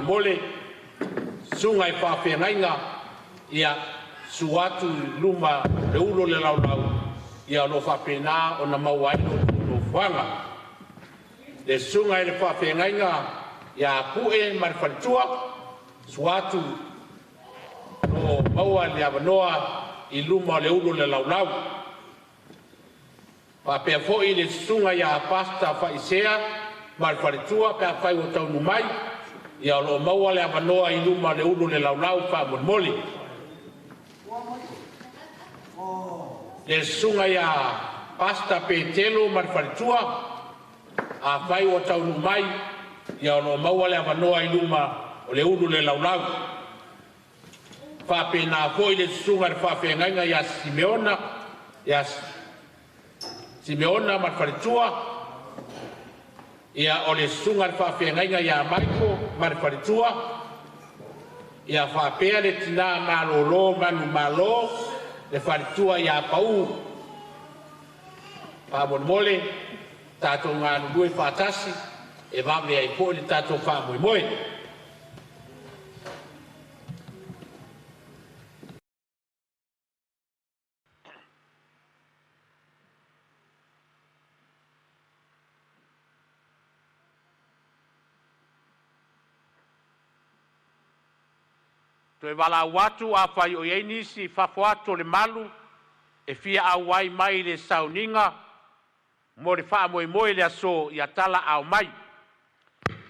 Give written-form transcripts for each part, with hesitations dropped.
mole sunga I whawhengainga ia suatu luma le ulo le laulau ia lo whapena o na mauaino no whanga. Le sunga I le whawhengainga ia pue marwharitua suatu no maua le avanoa I luma le ulo le laulau. Whapea fo I le sunga ia pasta whaisea marwharitua pea whai o taunu mai ia lo maua le avanoa I luma le ulo le laulau whamolmoli. Le sunga ia pasta petelo marwharitua a whai o taunu mai ia lo maua le avanoa I luma o le ulo le laulau. Whapena fo I le sunga le whawhengainga ia Simeona marwharitua ia o le sunga le whawhengainga ia Maiko marwharitua ia whapea le tina malolo manu malo le wharitua ia pau whamolmole tātou ngā nunui whātasi e wame ai po le tātou whamoimoe. Toe wala watu a whai o iei si whawhato le malu e fia au wai mai le sauninga mo le wha moe le aso I atala au mai.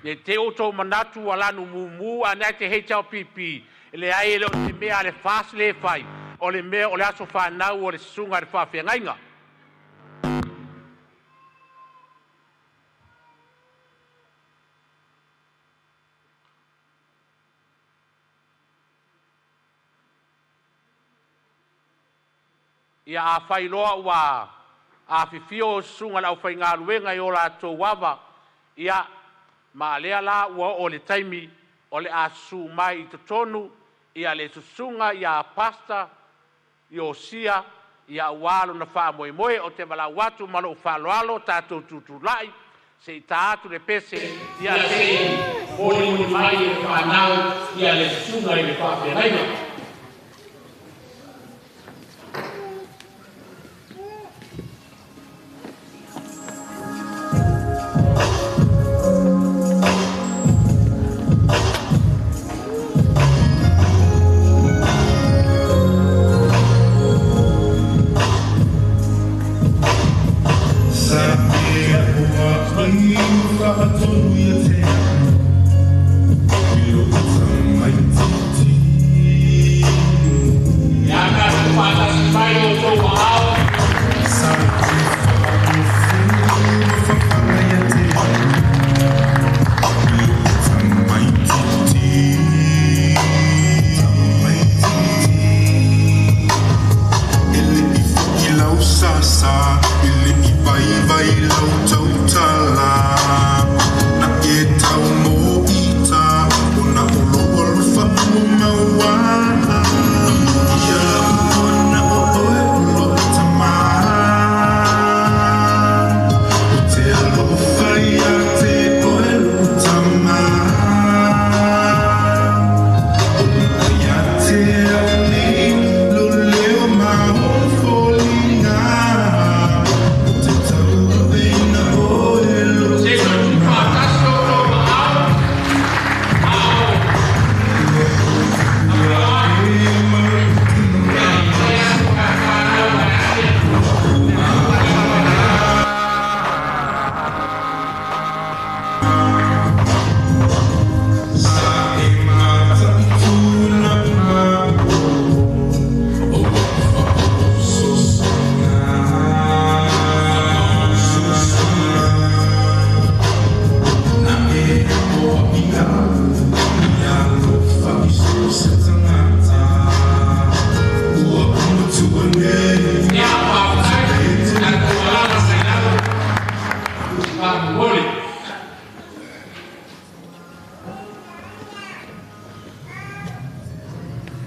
Ne te oto manatu alanu mumu anai te hei tau pipi le ai le o te mea le fas le whai o le mea o le aso whanau o le sunga le whawhengainga. Ia a whailoa ua a whiwhio sunga lau whai ngā ruenga I o la tō wawa ia ma lea la ua o le taimi o le a su mai I totonu ia le susunga ia pasta Iosia ia ualo na wha moe o te wala watu malo whaloalo tātou tutulai se I tātu le pese ia se moni mai e whanau ia le sunga I le whawhengainga.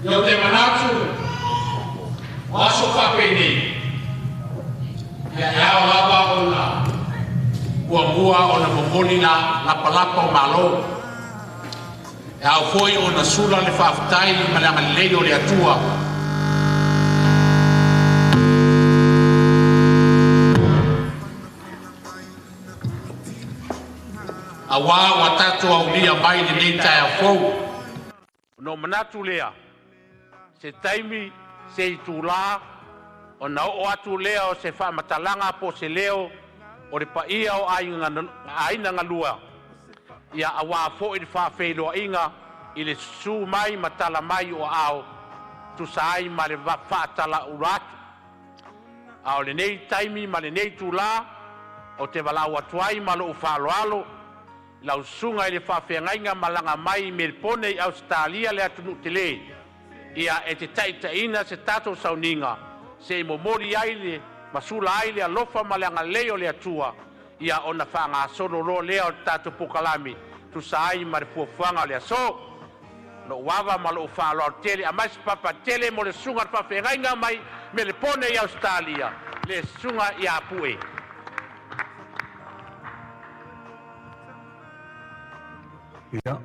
Yo te manatu waso kapeni ya lava ona buah-buah ona bomboni na lapa-lapa malo au foi o na sula le whaafutai ma le angalilei o le atua. A wā wa tatu au lia mai le nei tai a fou. No manatu lea, se taimi se i tūlā, o na o atu lea o se whamatalanga po se leo, o le paia o aina ngalua. Ia a wā fo i le whaafeiloa inga, i le su mai matala mai o ao, tu saai ma le whaatala uratu. A o le nei taimi ma le nei tūlā, o te walau atuai ma lo ufaloalo, lau sunga i le whawhengainga malanga mai me pone i Australia le atunu te le. Ia e te taitaina se tato sauninga, se i momori aile, masula aile a lofa malanga leo le atua, ia o na whanga soro ro leo tato pukalami, tu saai ma le fuafuanga le aso. No wawa ma lo whalo tele, a mais papa tele mo le sunga whawhengainga mai me le pone i Australia, le sunga i apue. Ia,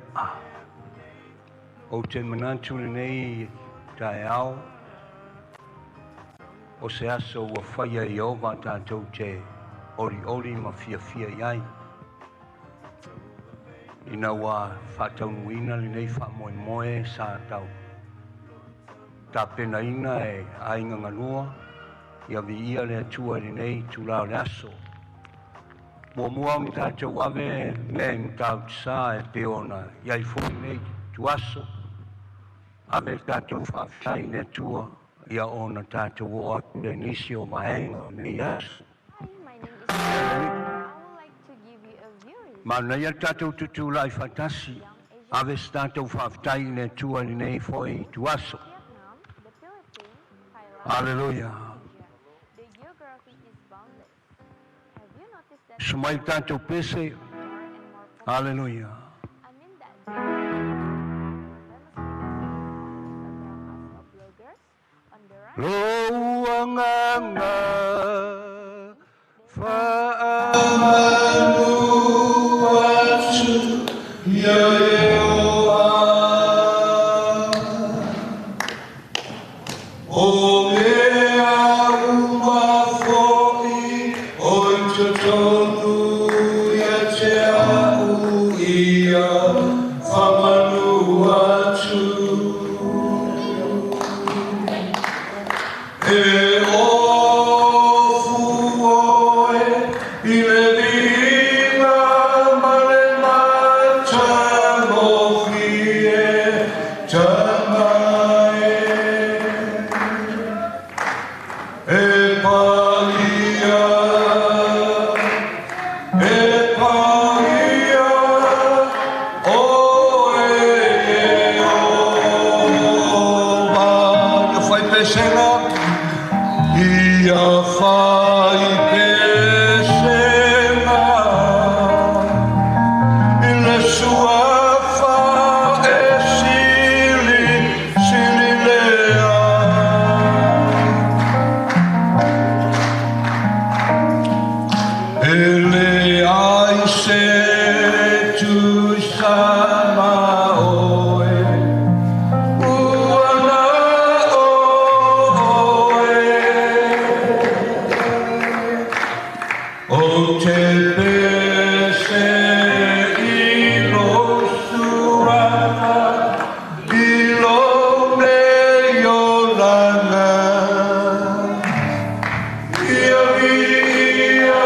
o te manatu nei tae ao, o se aso ua whaia i ova tātou te ori ma fia iai. Ina wa whataunuina li nei whamoe sa tau. Tā pena ina e ainga nganua, ia vi ia le atua li nei tūlao le aso. Mua mi tātou ave me tāu tisa e peona iai fōi nei tu aso. Ave tātou whawhai ne tua ia ona tātou o atu le nisi o maenga nei aso. Ma na ia tātou tutu lai whatasi. Ave tātou whawhai ne tua ni nei fōi tu aso. Hallelujah. Sumai tātou pese. Hallelujah. Loanganga whaamanu atu ia Yehova. O mea uma fo'i o totonu ia te au ia whamanu atu. E ofu oe I le vina ma le mata mofi e tamae. E paia, oe Yehova. Ia fai pesena, ia fai pesena, I le sua fa e sili lea. Ele ai se tu sama oe, uana oe, o te pese I lo surana, I lo neolana. Ia via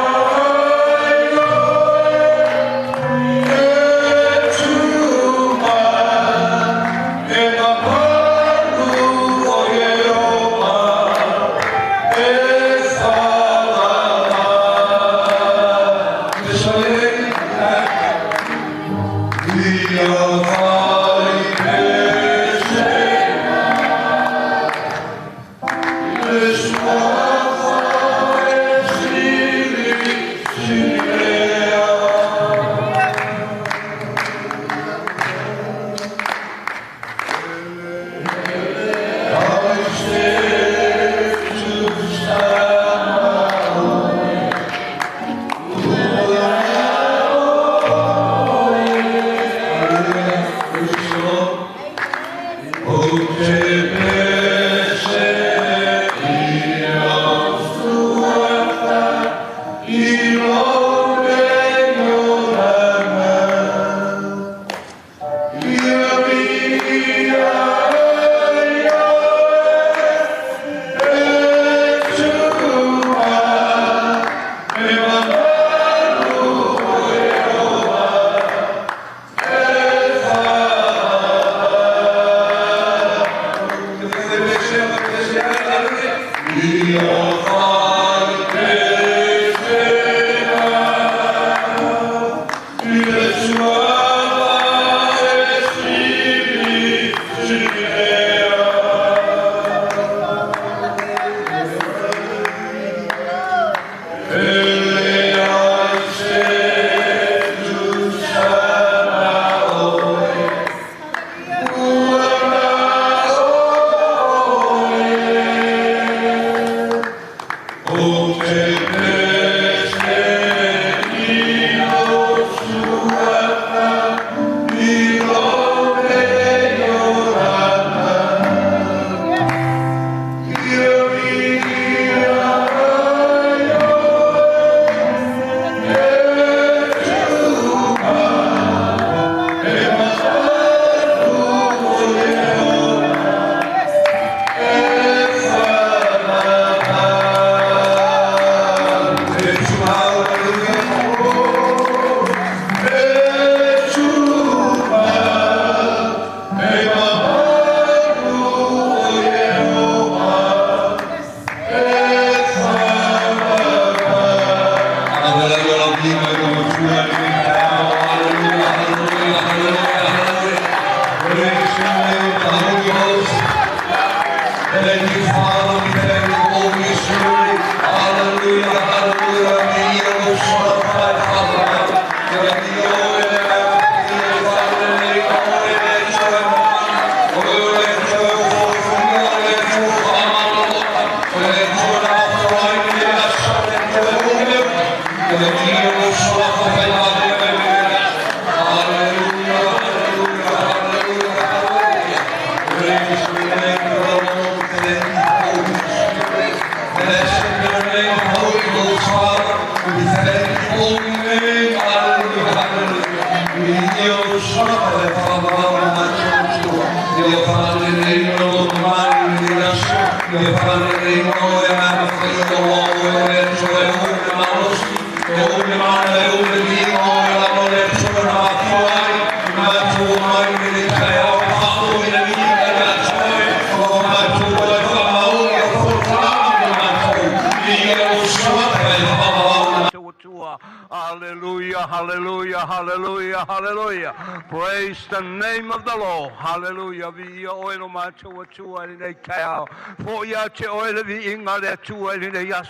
Hallelujah, hallelujah, hallelujah, hallelujah. Praise the name of the Lord. Hallelujah. Vi oil macho tua ni kaya. For ya te oil vi inga le tua ni yas.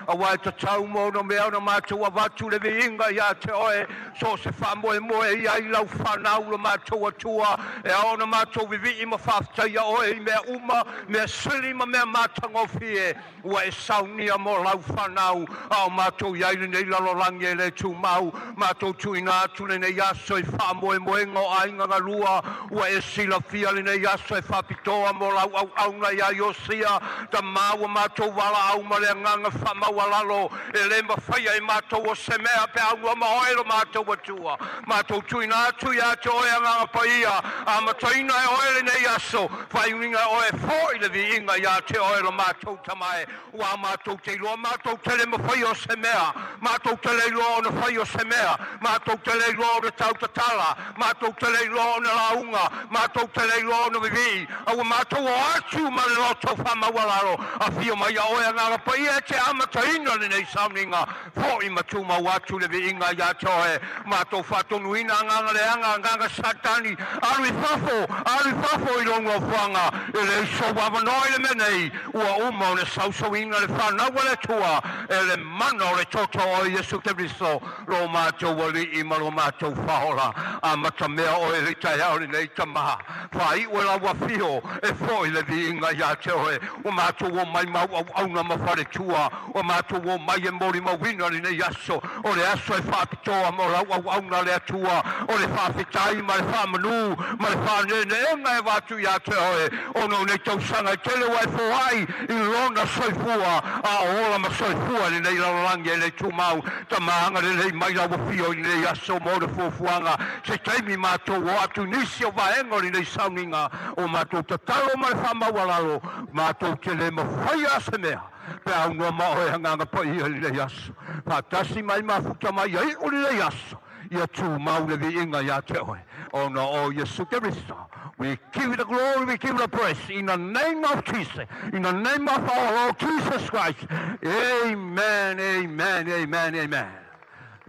Awai te tau mo no mea no macho wa vatu le vi inga ya te oe. So se fa moe moe ia I lau whanau lo macho tua. E ao no macho vi ima whafta ia oe I mea uma. Mea sili ma mea matango fie. Wa e saunia mo lau whanau. Ao macho ia nei lalo lange le tu mau. Mato tuina tune ne yaso I wha moe moe ngo ainga ngalua. Wa e sila fia le ne yaso e whapitoa mo lau au auna ia Iosia. Ta maua mato wala au ma le nganga whamau walalo. E le mawhaia I mato o se mea pe aunua mahoelo mato watua. Mato tuina tu ia te oe nganga paia. A mataina e oele ne yaso. Whaiuninga oe fōi le vi inga ia te oelo mato tamae. Wa mato te loa mato te le mawhaia o se mea. Mato te le loa na whai o se mea. Matou te le loa na tau tatala. Matou te le loa na launga. Matou te le loa na vivi. Awa matou o atu ma le loto whamawalaro. A fio mai a oe ngara pa ia te amataina le nei sauninga. Fōi matu ma watu le vi inga ia toe. Matou whatonuina nganga le anga nganga satani. Alui fafo I longo whanga. E le iso wawanoi le menei. Ua uma o le sausawinga le whanawa le tua. E le mano le toto o Yesu Kristo. Lo matou wali I malo matou whaola. A mata mea o e ritai auri nei tamaha. Whai ue la wafio. E fōi le vi inga ia te oe. O matou o mai mau au auna mawhare tua. o mātou o mai e mori mawina ni nei aso, o le aso e whapitoa mo rau au auna le atua, o le whawhitai ma le whamanu, ma le whanene enga e watu ia te hoe, o no nei tausanga i tele wai fōai, i lona soifua, a ola ma soifua ni nei laurangi e nei tūmau, ta maanga le nei mai lau fio i nei aso mo le fuafuanga, se taimi mātou o atu nisi o vaenga ni nei sauninga, o mātou tatalo ma le whamaualalo, mātou te le mawhaia se mea, pe au noa mao e hanganga pa ia ni nei aso, whatasi mai mafuta mai ai o ni nei aso, ia tūmau le vi inga ia te hoe, o na o Yesu Keristo. We give you the glory, we give you the praise, in the name of Jesus, in the name of our Lord Jesus Christ. Amen, amen, amen, amen.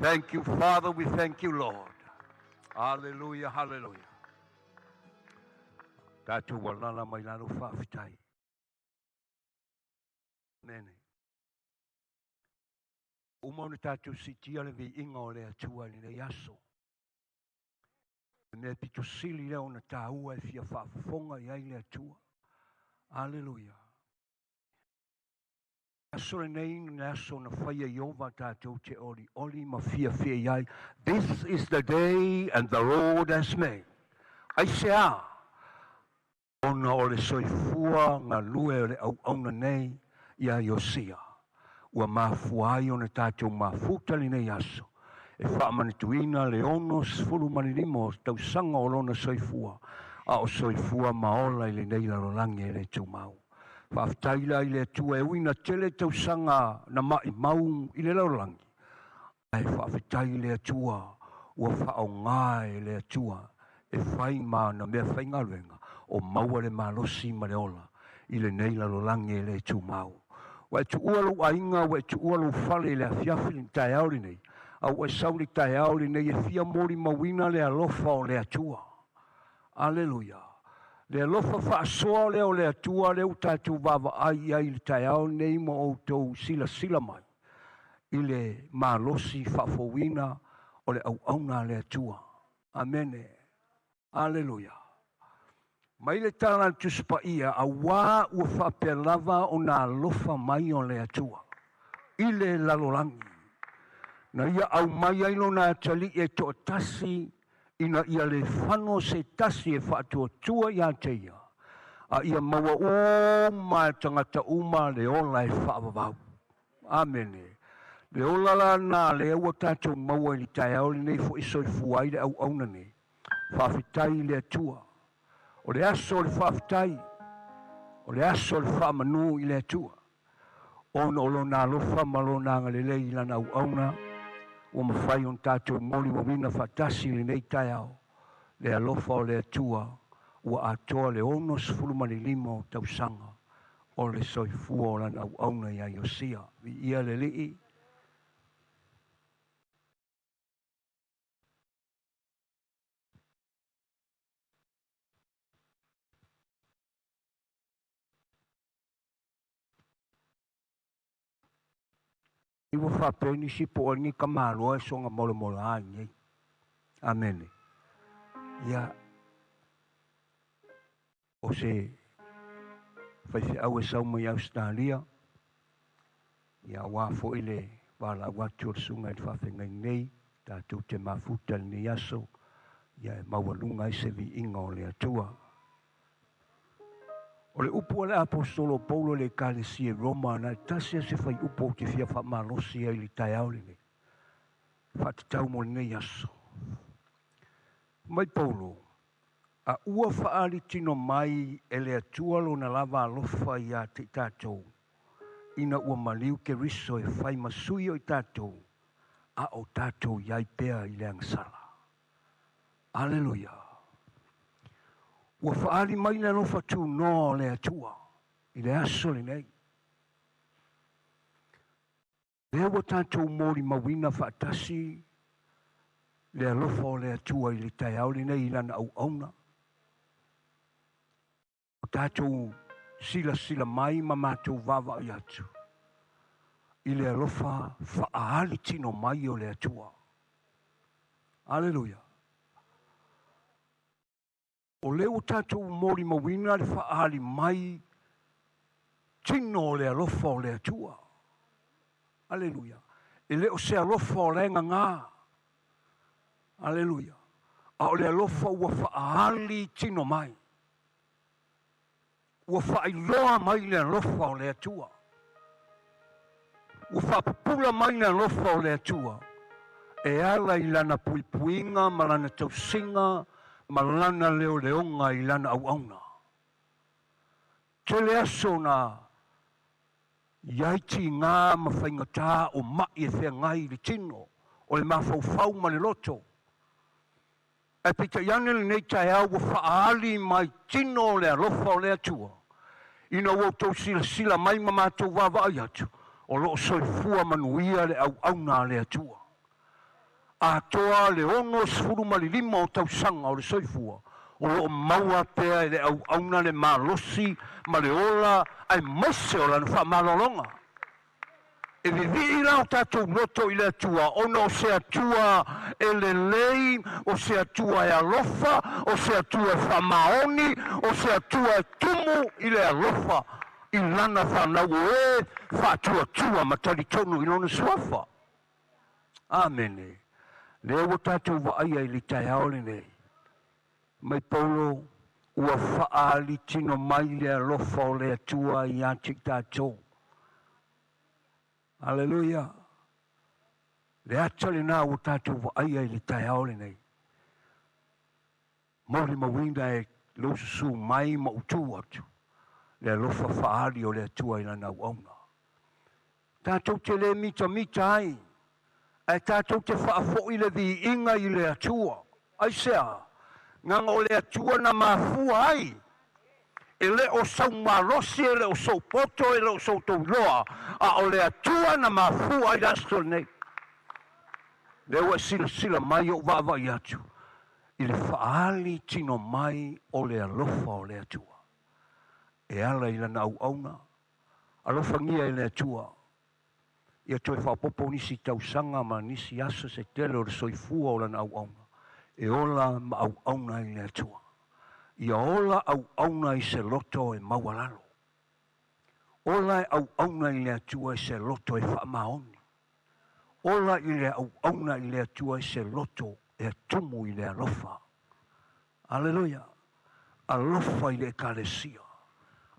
Thank you, Father, we thank you, Lord. Hallelujah, hallelujah. Tatu walala mai lalo whawhitai. Amen. Umau tatu sitia le vi inga o le atua ni le yaso. Ne pito sili leo na tāua e fia whaafonga i ai le atua. Hallelujah. Aso le nei na aso na whaia iova tātou te oli. Oli ma fia i ai. This is the day and the Lord has made. Ai se a. Ona o le soifua ngā lue o le au auna nei i a Iosia. Ua mafuai o na tātou mafuta li nei aso. E whaamanituina le ono sfulu manilimo tau sanga o lona soifua. A o soifua maola i le nei larolangi e le tūmau. Whaaftaila i le atua e uina tele tau sanga na mai mau i le larolangi. Ai whaaftai le atua ua whaonga e le atua e whai maa na mea whai ngaruenga o maua le malosi ma le ola i le nei larolangi e le tūmau. Wa tu ualu ainga wa tu ualu fale le afiafi ni tai auri nei. Au e sauli tai auri nei e fia mori mawina le alofa o le atua. Alleluia. Le alofa whaasoa le o le atua le utatu vava ai ai le tai auri nei mo o tau sila mai. I le malosi whaafowina o le au auna le atua. Amene. Alleluia. Mai le tala tuspa ia a wā ua whapelava o nā lofa mai o le atua. I le lalolangi. Na ia au mai ailo nā tali e to tasi ina ia le whano se tasi e whaatua tua ia te ia. A ia maua o mai tangata uma le ola e whaavavau. Amene. Le ola la nā le ua tātou maua i tai aoli nei fo isoi fuai le au auna nei. Whaafitai le atua. O le aso le whaafitai. O le aso le whaamanu i le atua. Ono olo nā lofa malo nā ngalele i lana au auna. O mawhai on tātou moli wa wina whatasi le nei tai au. Le alofa o le atua. Ua atoa le ono sfulumani limo tau sanga. O le soifua o lana au auna i a Iosia. Vi ia le lii. Iwa whapeni si po ni ka māloa e songa mola mola ai. Amen. Ia. O se whaife au e sauma i Australia. Ia wafo ile wala watu o sunga i whawhengai nei. Tātou te mafuta ni aso. Ia e mawalunga i se vi inga o le atua. O le upo le apostolo Paulo le kalesia Roma na tasia se fai upo te fia fa malosi ai li tai auli ne. Fa te tau mo nei aso. Mai Paulo, a ua faali tino mai e le atua lo na lava alofa i a te tātou. Ina ua maliu ke riso e fai masui o i tātou. A o tātou iai pea i le angsala. Alleluia. Ua whaari mai na no whatu no le atua. I le aso le nei. Lea wa tātou mori mawina whaatasi. Le alofa o le atua i le tai au le nei i lana au auna. O tātou sila mai ma mātou vava i atu. I le alofa whaali tino mai o le atua. Alleluia. O leo tātou mori mawina le whaali mai tino le alofa o le atua. Aleluia. E leo se alofa o renga ngā. Aleluia. A o le alofa ua whaali tino mai. Ua whailoa mai le alofa o le atua. Ua whapupula mai le alofa o le atua. E ala I lana puipuinga, ma lana tausinga, ma lana leo leonga I lana au auna. Te le aso na iaiti ngā mawhaingatā o mai e whea ngai le tino, o le mawhauwhau ma le loto. E pita iane le nei tae au wa whaali mai tino le alofa o le atua. Ina wau tau sila mai ma mātou wawa ai atu, o loo soifua manuia le au auna le atua. A toa le ono sfuru malilima o tau sanga o le soifua, o loo maua pea le au auna le malosi, ma le ola, ai maise o lana wha malolonga. E vivi ila o tātou loto I le atua, ona o se atua e le lei, o se atua e alofa, o se atua e whamaoni, o se atua e tumu I le alofa, I lana whanau e whātua tua matari tonu I lona suafa. Amene. Leo o tātou wa aia I li tai aole nei. Mai paulo, ua whaali tino mai le alofa o le atua I atik tātou. Aleluia. Le atale nā o tātou wa aia I li tai aole nei. Mauri mawinda e losu mai ma utu atu. Le alofa whaali o le atua I lana au auna. Tātou te le mita ai. E tātou te whaafo I le vi inga I le atua. Ai sea, nganga o le atua na mafua ai. E le o sau marosi, e le o sau poto, e le o sau tauloa. A o le atua na mafua ai rasto nei. Le ua sila mai o wawa I atu. I le whaali tino mai o le alofa o le atua. E ala I lana au auna. Alofa ngia I le atua. Ia toi whapopo nisi tausanga ma nisi asa se tele o le soifua o lana au auna. E ola ma au auna I le atua. Ia ola au auna I se loto e mawalalo. Ola au auna I le atua I se loto e whaamaoni. Ola I le au auna I le atua I se loto e atumu I le alofa. Aleluia. Alofa I le ekalesia.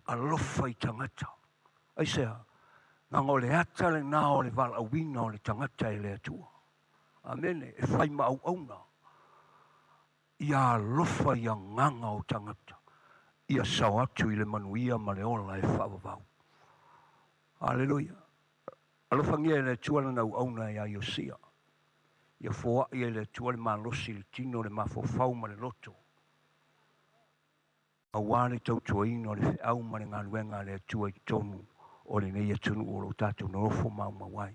Alofa I tangata. Aisea. Nang o le ata le nā o le wala awina o le tangata I le atua. Amene, e whai ma au auna. Ia alofa ia nganga o tangata. Ia sau atu I le manuia ma le ola e whaavavau. Aleluia. Alofa ngia I le atua le nau auna ia Iosia. Ia fōa ia le atua le malosi le tino le mafofau ma le loto. Awale tau tuaino le whiau ma le ngaluenga le atua I tonu. O le nei atunu o lo tātou na rofo mau mawai.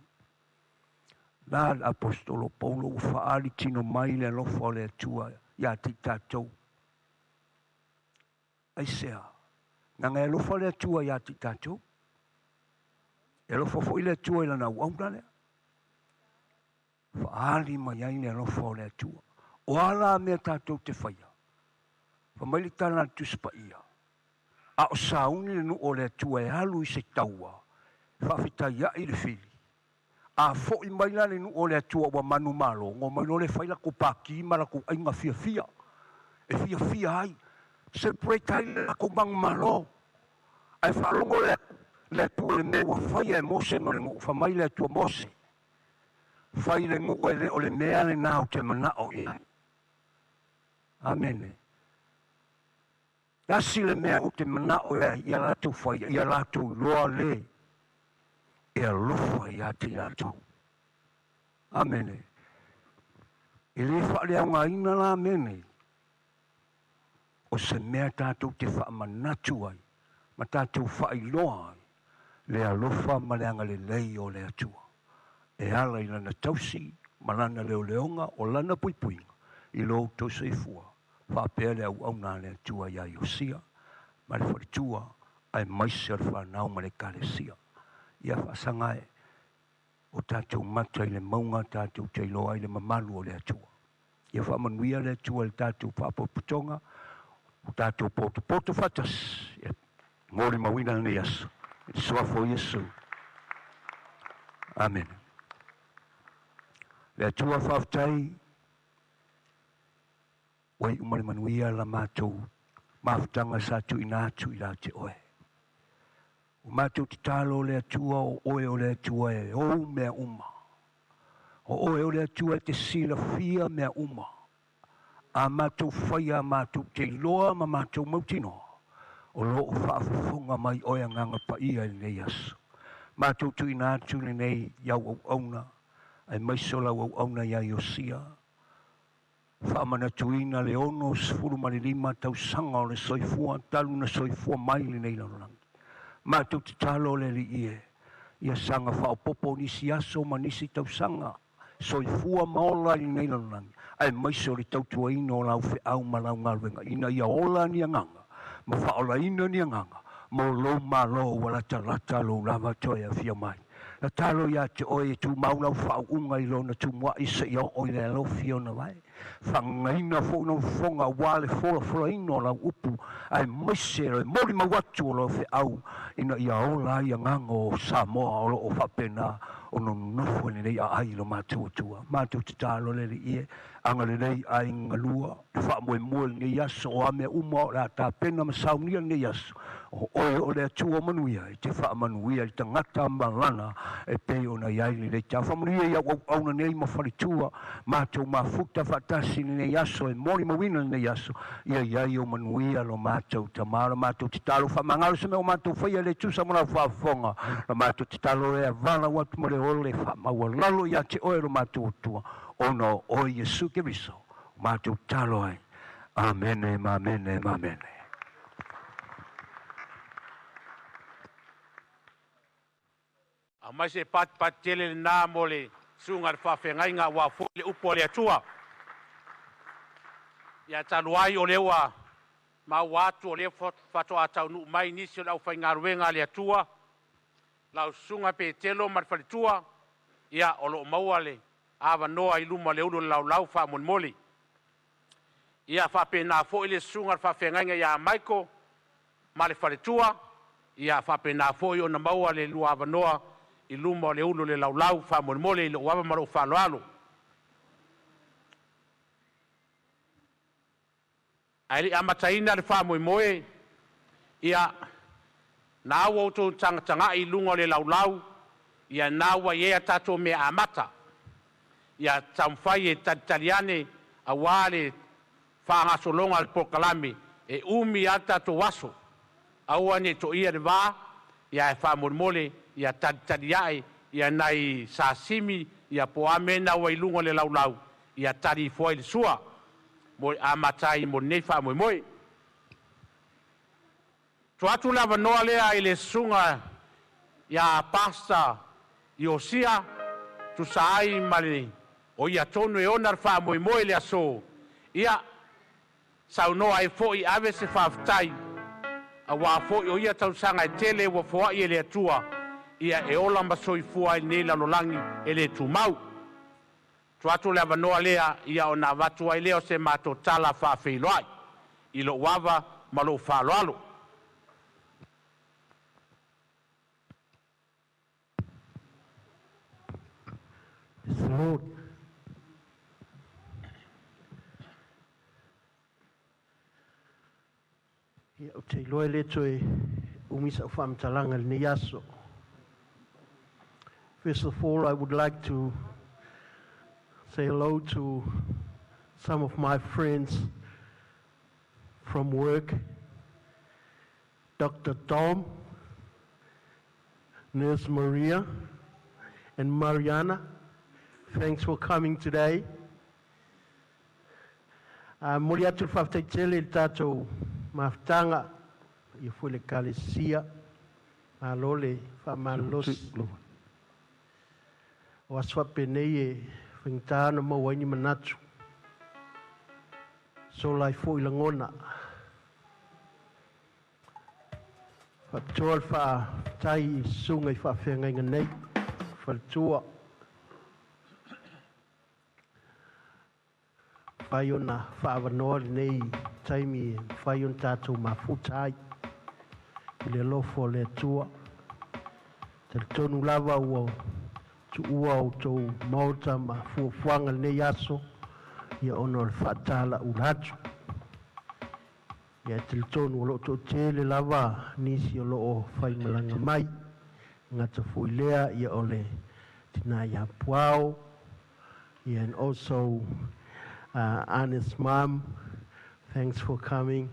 Nā apostolo Paulo u whaali tino mai le alofa o le atua ia ti tātou. Aisea, ngā ngai alofa le atua ia ti tātou. E alofa fo I le atua I lana uauna lea. Whaali mai ai le alofa o le atua. O ala mea tātou te whaia. Whamaili tāna tuspa ia. A o sauni le nu o le atua e halu I se taua. Whawhita ia I le whili. A fo I maila le nu o le atua wa manu malo. Ngō mailo le whaila ko pāki mara ko ainga fia fia. E fia fia ai. Separate ai le ko mang malo. Ai whalongo le atua le mewa whaia e mose no le ngu. Whamai le atua mose. Whai le ngu e le o le mea le nao te manao I. Amene. Nasi le mea o te manao e ia lātou whaia, ia lātou loa le. E alofa ia te lātou. Amene. E le whaale au ngā ina la amene. O se mea tātou te whaamanatu ai. Ma tātou whaai loa ai. Le alofa ma le anga le lei o le atua. E ala I lana tausi, ma lana leo leonga o lana puipuinga. I lo tau seifua. Whapea le au nā le atua ia Iosia. Ma le wharitua ai maise o le whanau ma le kalesia. Ia whasanga e o tātou mata I le maunga tātou te iloa I le mamalu o le atua. Ia whamanuia le atua le tātou whapoputonga. O tātou poto whatas. Mōri mawina nei asa. Swafo Yesu. Amen. Le atua whaftai, wai umare manuia la mātou, mawhtanga sa tu ina tu i la te oe. O mātou te talo le atua o oe o le atua e o mea uma. O oe o le atua te sila fia mea uma. A mātou whaia mātou te loa ma mātou mautino. O lo o whaafufunga mai oe nganga pa ia nei aso. Mātou tu ina atu nei iau au auna. Ai maiso lau au auna ia Iosia. Whaamana tuina le ono sfuru marilima tau sanga o le soifua. Talu na soifua maili nei lalangi. Mātou te talo le li ie. Ia sanga whaopopo nisi aso ma nisi tau sanga. Soifua maola i nei lalangi. Ai maiso le tautua ino lau fe au ma lau ngalwenga. Ina ia ola ni anganga. Ma whaola ina ni anganga. Mo lo ma lo wala talata lo lava toia fia mai. Na talo ia te oe tu maula whao unga i lona tu mua isa i o le alo fia na vai. Whangaina fōna whonga wale fola ino lau upu. Ai maisero e mori mawatu o lo fe au. Ina ia ola ia ngango o Samoa o lo o whapena. O no nofo ni nei a ai lo mātua tua. Mātua te talo le li ie. Anga le nei ai ngalua. Wha moe moe ni yaso o ame uma o la ta pena masaunia ni yaso. O oe o le atua manuia. E te wha manuia i tangata malana. E pe o na iai ni nei ta. Wha manuia i au na nei mawharitua. Mātua mafuta whatasi ni nei yaso. E mori mawina ni nei yaso. Ia iai o manuia lo mātua tamara. Mātua te talo wha mangalo se me o mātua whaia le tusa mona whaafonga. La mātua te talo e a vana watu mo le ole wha maua lalo ia te oe lo mātua tua. Ono o Yesu Kiriso. Mātou talo ai. Amene, amene, amene. A mai se pat tele nā mo le sunga le whawhengainga wa fule upo le atua. Ia talo ai o lewa ma watu o le whato atau nu mai nisi o lau whaingaruenga le atua. Lau sunga pe telo marwhalitua. Ia o lo maua le awa noa i luma le ulu lau wha monmoli. Ia whape nā fo i le sunga whawhengainga ia maiko ma le whalitua. Ia whape nā fo i o na maua le lua awa noa i luma le ulu le lau wha monmoli i le uawa maro whaloalo. Ai li amataina le wha moe ia nā wauto tanga i lunga le lau ia nā wa ia tato me amata. Ia tamwhai e tataliane a wale whangasolonga al pokalami e umi ata to waso. Aua ne to ia de wā, ia e whamormole, ia tataliae, ia nai sasimi, ia po amena wa ilunga le lau, ia tari foi le sua, moi amatai mo nefa moi. Tuatu lava noa lea i le sunga ia pasta Iosia, tu saai mali o ia tonu e onar wha moe le aso. Ia saunoa e fo i ave se whaftai. A wā fo i o ia tausanga e tele wa foa i le atua. Ia e ola masoi fua i nela lolangi e le tu mau. Tuatu le avanoa lea ia o na vatua i leo se mato tala wha whailoai. I lo wava ma lo whaloalo. Yes, Lord. Ia o te loe le toe umisa o whamtalanga le yaso. First of all, I would like to say hello to some of my friends from work, Dr. Tom, Nurse Maria, and Mariana. Thanks for coming today. Mori atu whaftaitele tātou maftanga i fule kalesia malole whamalosi. O aswape nei e whingtāna mawaini manatu. So lai fo i langona. Whaptoa wha tai sunga i whawhenga nei. Whaltua. Whai ona whaawanoa nei taimi whai on tātou mafutai. I le lofo le tua. Te tonu lava ua tu ua o tō mauta ma fuafuanga nei aso ia ono le whaatala uratu. Ia te tonu o lo tō tele lava nisi o lo o whaimalanga mai. Ngata fuilea ia ole tina ia puao. Yeah, and also Anna's mom, thanks for coming.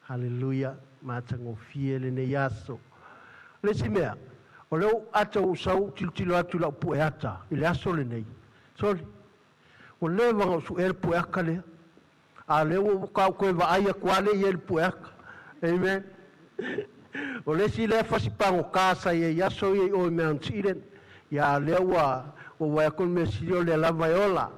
Hallelujah. Matango fiele ne yaso. Lesi mea, o leo ata usau tilo atu la pue ata, ile aso le nei. Sorry. O leo wanga usu el pue aka lea. A leo kau koe wa aia kuale i el pue aka. Amen. O lesi lea fasipango kasa i yaso i o Mount Eden. Ya leo o wai kon me sirio le lava ola.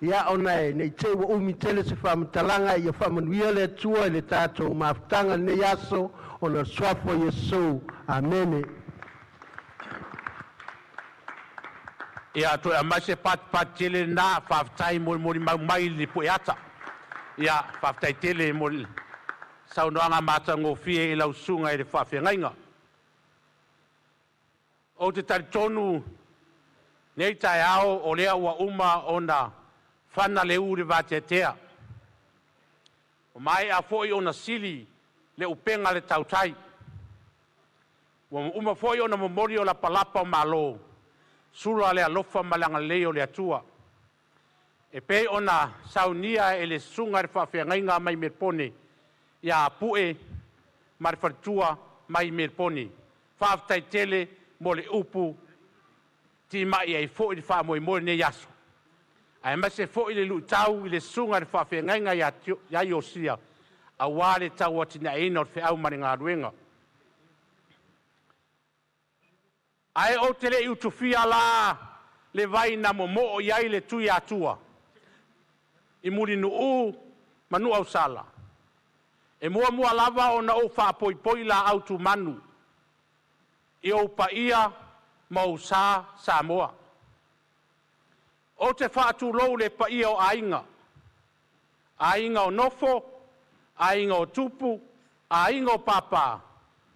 Ia ona e nei te wa umi tele se whamatalanga i a whamanuia le tua i le tātou maafutanga ne yaso o na swafo Yesu. Amen. Ia to a mase pat tele na whaftai mori mai li pueata. Ia whaftai tele mori saunoanga matango fie i lau sunga i le whawhengainga. O te taritonu nei tai ao o lea ua uma o na whana le uri vātetea. O mai a foi o na sili le upenga le tautai. Ua uma foi o na momori o la palapa o malo. Sula le alofa malanga leo le atua. E pe o na saunia e le sunga le whawhengainga mai merpone. Ia apue marifaritua mai merpone. Whaftai tele mo le upu ti mai ai fo i fa mo ne yaso ai ma se fo i le lu tau i le sunga le fa fe ngai ya Iosia a wale tau ati na ino fe au mari ngā ruenga ai o te le utufia la le vai na momo i ai le tui atua i muri nu u manu au sala e mua lava o na o fa poi la autu manu i o pa ia mau Samoa. O te whaatu lou le pa ia o ainga. Ainga o nofo, ainga o tupu, ainga o papa,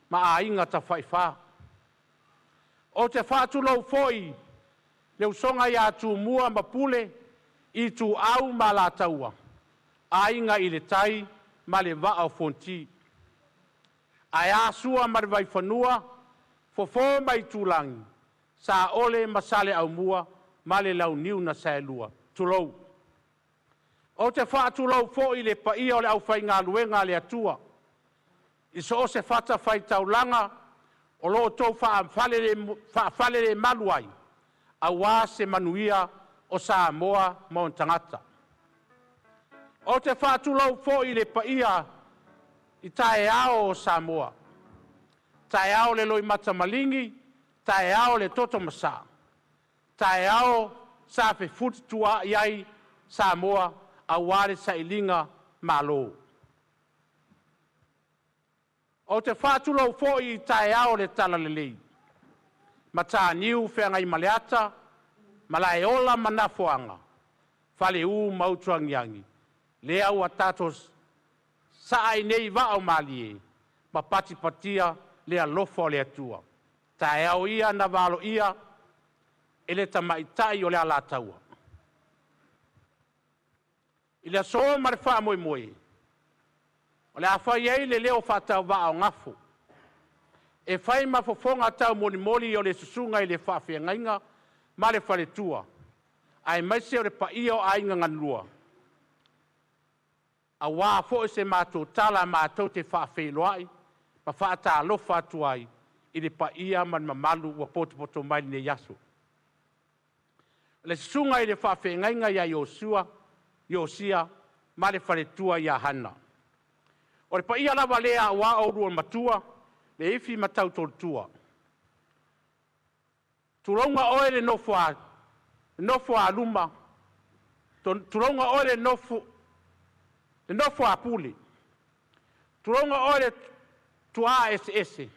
ma ainga ta whaiwha. O te whaatu lou foi, le usonga ia tu mua ma pule, i tu au ma la taua. Ainga i le tai, ma le va o fonti. Ai asua ma le vai whanua, fofo mai tulangi. Sa ole masale au mua, male lau niu na saelua. Tulou. O te wha tulou fo i le pa ia o le au whai ngā luenga le atua. I so o se whata whai taulanga, o lo tau wha fale le maluai, a wā se manuia o Samoa maun tangata. O te wha tulou fo i le pa ia, i tae ao o Samoa. Tae ao le loi mata malingi, tae ao le toto masa. Tae ao sa fe futi tua iai Samoa a wale sa ilinga malo. O te whātulau fo i tae ao le tala le lei. Ma tā niu whenga i maleata, ma la e ola manafoanga. Whale u mautuangiangi. Le au a tātos sa ai nei wa au malie. Ma pati patia le alofo le atua. Tae au ia na walo ia, ele tamaitai o le ala taua. I le soa mare wha moi moi. O le awhai ei le leo whatau wa au ngafu. E whai mafofonga tau moni moni o le susunga i le whawhia ngainga, ma le whare tua. Ai maise o le pa ia o ainga nganlua. A wā fo se mātou tala mātou te whawhia loai, ma whaata alofa atuai, i le pa ia man mamalu wa poto mai ne yaso. Le sunga i le whawhengainga ia Iosia, ma le wharetua ia hana. O le pa ia lawa lea wā o rua matua, le ifi matau tortua. Turonga oe le nofo a luma, turonga oe le nofo a puli. Turonga oe le tua ese.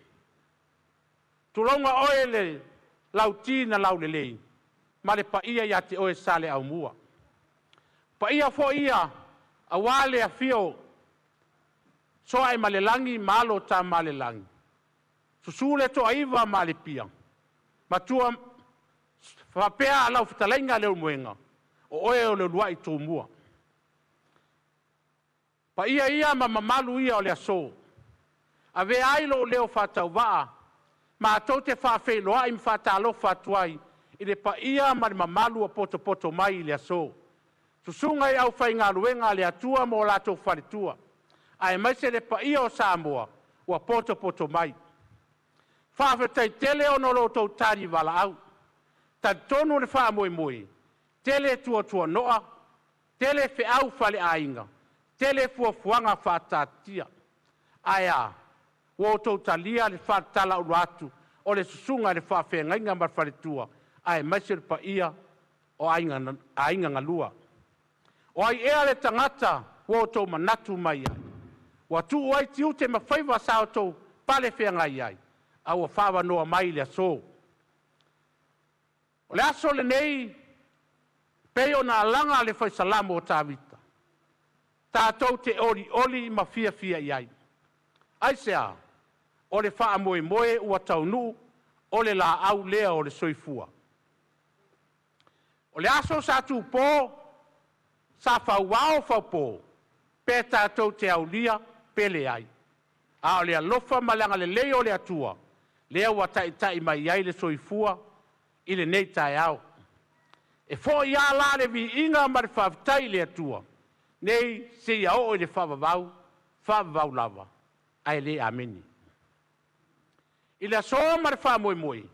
Turonga oe le lauti na lau le lei. Ma le pa ia ia te oe sale au mua. Pa ia fo ia, a wale a fio, so ai malelangi, malo ta malelangi. Susule to aiva male pia. Matua Whapea lau whitalainga leo muenga. O oe o leo lua i tō mua. Pa ia ma mamalu ia o le aso. A ve ailo o leo whatau waa. Ma tau te whawheloa i mwhatalo whatuai. I le pa ia ma le mamalu o poto mai i le aso. Susunga i au whai ngā ruenga le atua mo lato wharitua. Ai mai se le pa ia o Samoa. Ua poto mai. Whawhetai tele o nolo tau tari wala au. Tad tonu le wha moi. Tele tua noa. Tele fe au whale ainga. Tele fuafuanga whatatia. Aia. Wo tau talia le whatala uru atu. O le susunga le whawhenga inga marwharitua. Ai mai se le pa ia o ainga ngalua. O ai ea le tangata wo tau manatu mai ai. Wa tu wai tiu te mawhaiwa sao tau pale whenga ai. Au a whawa noa mai le aso. O le aso le nei, peo na langa le whai salamo o tāwita. Tātou te oli ma fia iai. Ai sea, o le wha moe ua taunu, o le la au lea o le soifua. O le aso sa tu pō, sa whauao whaupo, pe tātou te au lia, pele ai. A o le alofa malanga le leo le atua, lea ua tai mai ai le soifua, i le nei tai au. E fo ia la le vi inga ma le whawtai le atua, nei se ia o le whawavau lava, ai le ameni. I le aso ma le whamoe,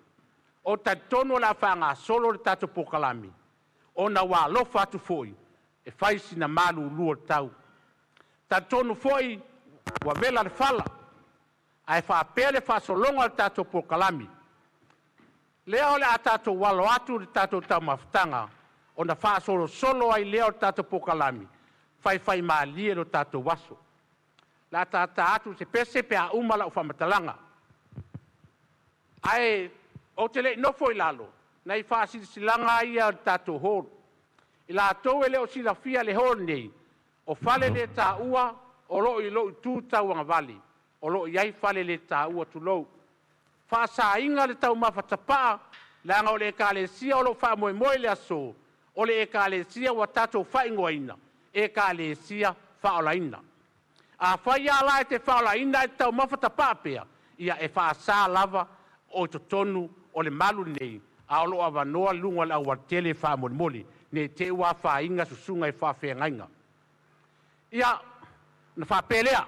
o tatonu la whanga solo le tato pokalami, o na wā lofa atu foi, e whaisi na malu lua tau. Tatonu foi, wa vela le fala, ai whapele whasolonga le tato pokalami. Lea ole a tato walo atu le tato tau maftanga, o na whaasolo solo ai lea o tato pokalami, whai maalie lo tato waso. La tata atu se pese pe a umala o whamatalanga. Ai, o te le no foi lalo, na i whaasisilanga ia tato holo. I la atou e leo sila fia le holo nei, o fale le ta ua, o lo i tū tau anga vali, o lo iai fale le ta ua tu lou. Whaasa inga le tau mawhatapaa, langa o le ekalesia o lo wha moe le aso, o le ekalesia wa tato whaingoa ina, ekalesia whaola ina. A whai ala e te whaola ina e tau mawhatapaa pea, ia e whaasa lava o to tonu o le malu nei, a o lo awanoa lunga le awatele wha moli, ne te ua wha inga susunga e wha whengainga. Ia, na wha pelea,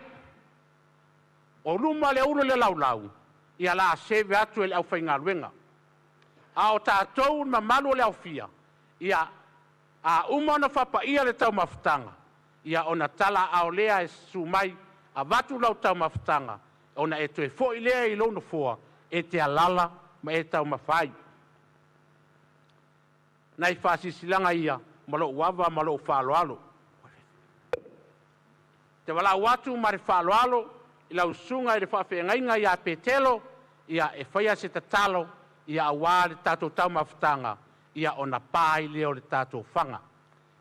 o luma le uro le laulau, ia la seve atu ele au whainga luenga. A o tātou na malu le au fia, ia a umana whapa ia le tau mawhtanga, ia ona tala ao lea e sumai a watu lau tau mawhtanga, ona e toe fo i lea i lono foa, e te alala ma e tau mawhai. Nai whasisilanga ia, malo uawa, malo whaloalo. Te wala watu mare whaloalo, i lau sunga i le whawhengainga ia petelo, ia e whaia se tatalo, ia awa le tato tau mawhtanga, ia ona pai leo le tato whanga.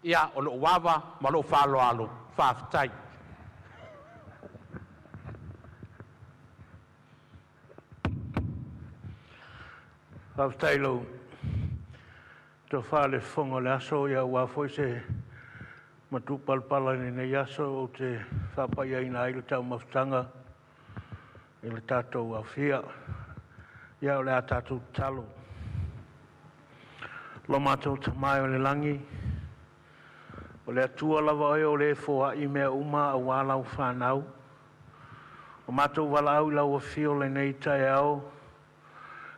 Ia o lo uawa, malo whaloalo, whawhtai. Whawhtai lau, to whale whonga le aso ia wafoi se matupalpala ni nei aso o te whapaia ina ai le tau mawhtanga i le tātou a whia ia o le a tātou talo. Lo mātou ta mai o le langi o le atua lava oi o le fōa i mea uma a wālau whanau. O mātou wala au lau a whio le nei tai au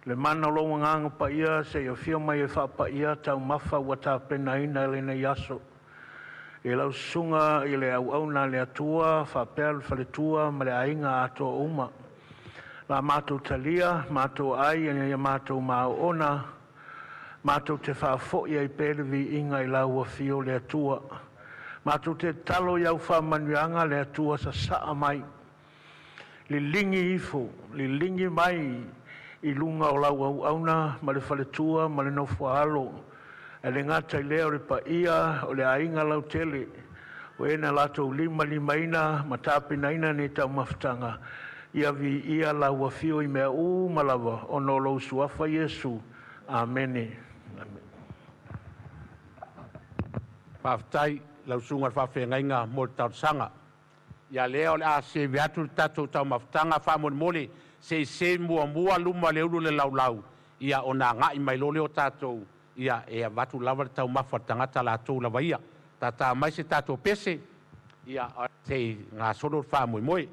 le mana longa nganga pa ia se o whio mai e whapa ia tau mawha ua tā pena ina le nei aso. E lau sunga i le au na le atua, whapea le whaletua ma le ainga ato uma. La mātou talia, mātou ai, e mātou māo ona, mātou te whaafo i ai pērevi inga i lau a whio le atua. Mātou te talo iau whamanuanga le atua sa saa mai. Li lingi ifo, li lingi mai i lunga o lau au auna, ma le whaletua, ma le nofua alo. E le ngata i leo le pa ia, o le ainga lau tele, o ena latou lima ina, ma tāpina ina ne tau mawhtanga. Ia vi ia lau a whio i mea malawa, o no lau suafa Yesu. Amene. Paftai lausunga whawhengainga mo taursanga. Ia leo le a se viatu tatou tau maftanga whamon se mua luma le uru le laulau. Ia o nā ngai mai lo leo tatou. Ia e vatu lava tau mawha tangata la tau lava ia. Tata mai se tatou pese. Ia te ngā soro whamoi.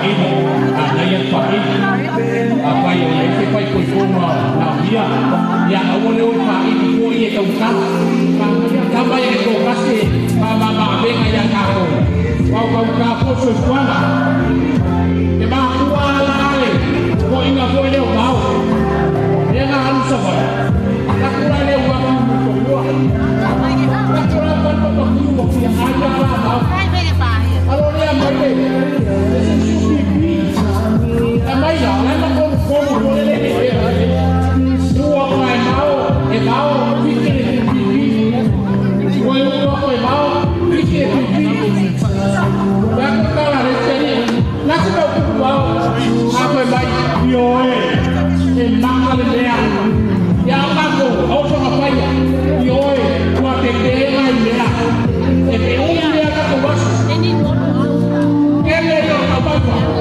ini, ada yang ini, apa yang itu pai koma, dia, yang awalnya ini koi itu kan, apa yang itu kasih, apa benga yang kamu, kau kamu sesuatu, kita kuala lagi, kau ingat kau ini mau, dia nggak harus sebar, tak kuala dia uang untuk uang, tak kuala untuk uang yang ada lah. Kalau dia boleh, mai đó là nó không lên để mua ngoài máu cái quay mua ngoài máu cái đang có là cái gì nó cũng đâu cũng vào phải bay rồi để mang lên đây ya mang đồ ông cho nó bay rồi qua cái ngay này để cái ông dia các cô bác cái này nó bay vào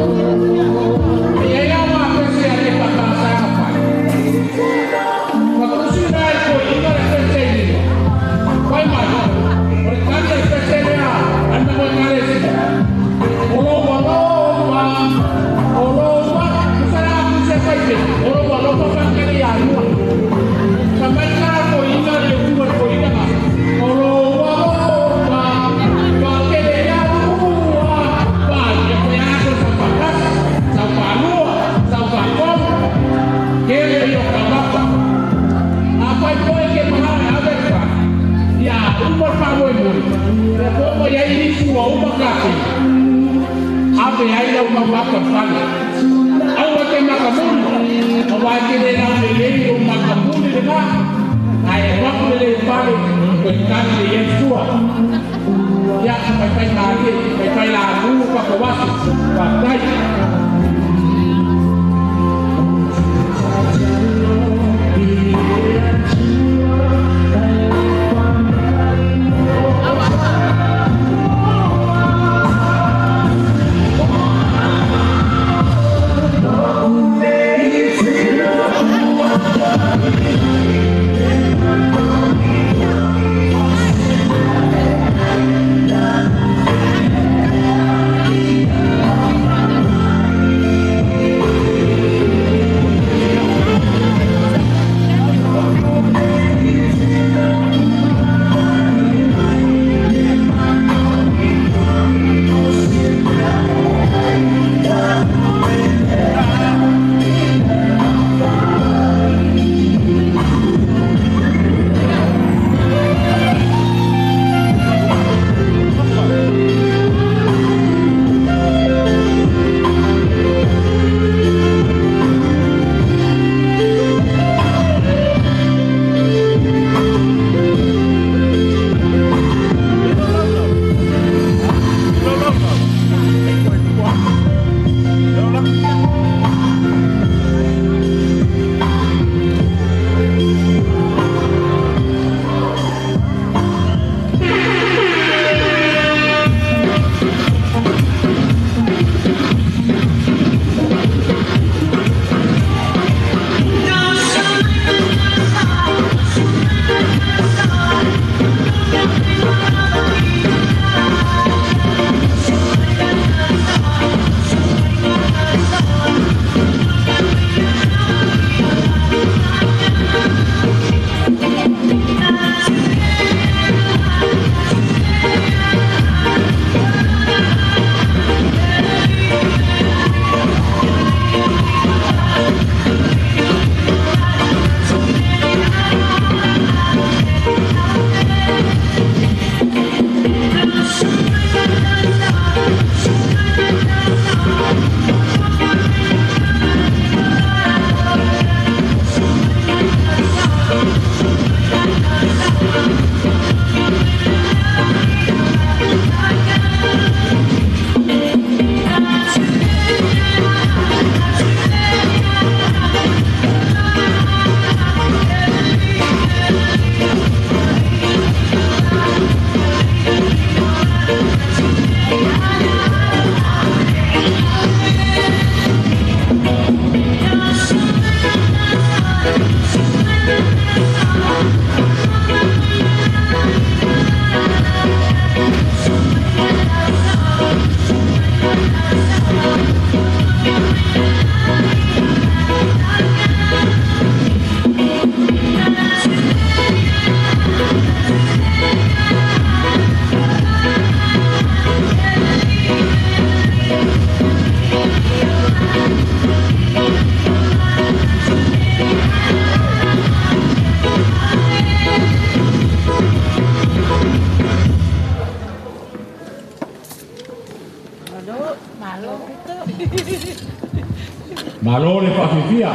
Malo le whawhiwhia.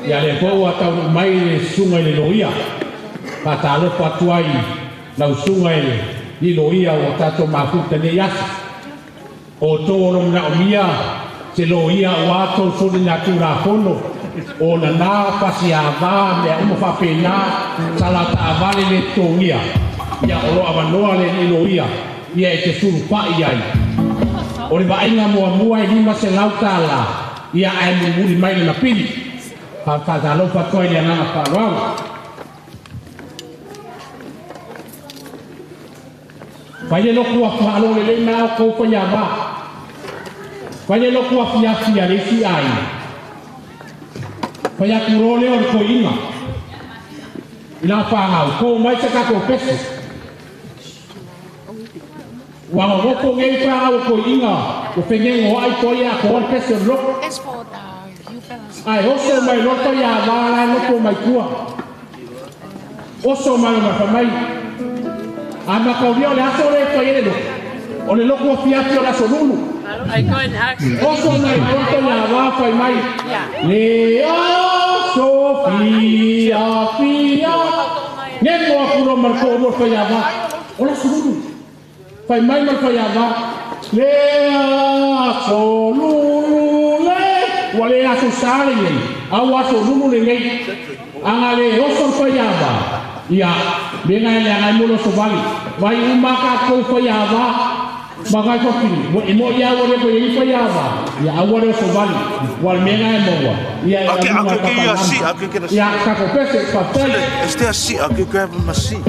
Ia le pou a tau mai le sunga i le loia. Pa talo patuai lau sunga i loia o tato mafuta ne yasi. O tōro na omia se loia o ato soni na tura fono. O na nā pasi a vā mea umo whapena salata a vale le tōngia. Ia olo avanoa le ni loia. Ia e te suru pai ai. O le vainga mua e lima se lauta la. Ia ai mumuri mai le na pili. Whakatalo whakoi le anana whanau. Whai e loku a whaalo le le nao kou whai a wā. Whai e loku a whiawhia le si ai. Whai a kurole o le ko inga. Ina whangau, kou mai te kako pesu. Wanga woko ngei whangau ko inga. O whengengo ai koi a koi pesu loko. Ai, oso mai loto ia wāla loko mai kua. Oso mai ma whamai. A makauria o le aso o le koi ele loko. O le loko o fiati o la sonunu. Oso mai loto ia wāwhai mai. Le oso fia. Nemo a kuro marko o loto ia wā. O la sonunu. Whai mai marko ia wā. Le aso lulu. Wale aso sale nei, au aso lulu le nei, anga le oso whaiawa, ia, menga ele angai molo so vali, vai umaka kou whaiawa, magai kokini, e mo ia wale koe i whaiawa, ia awale oso vali, wale menga e moa, ia ia kako pese, whapele. Este assim, aqui que é assim.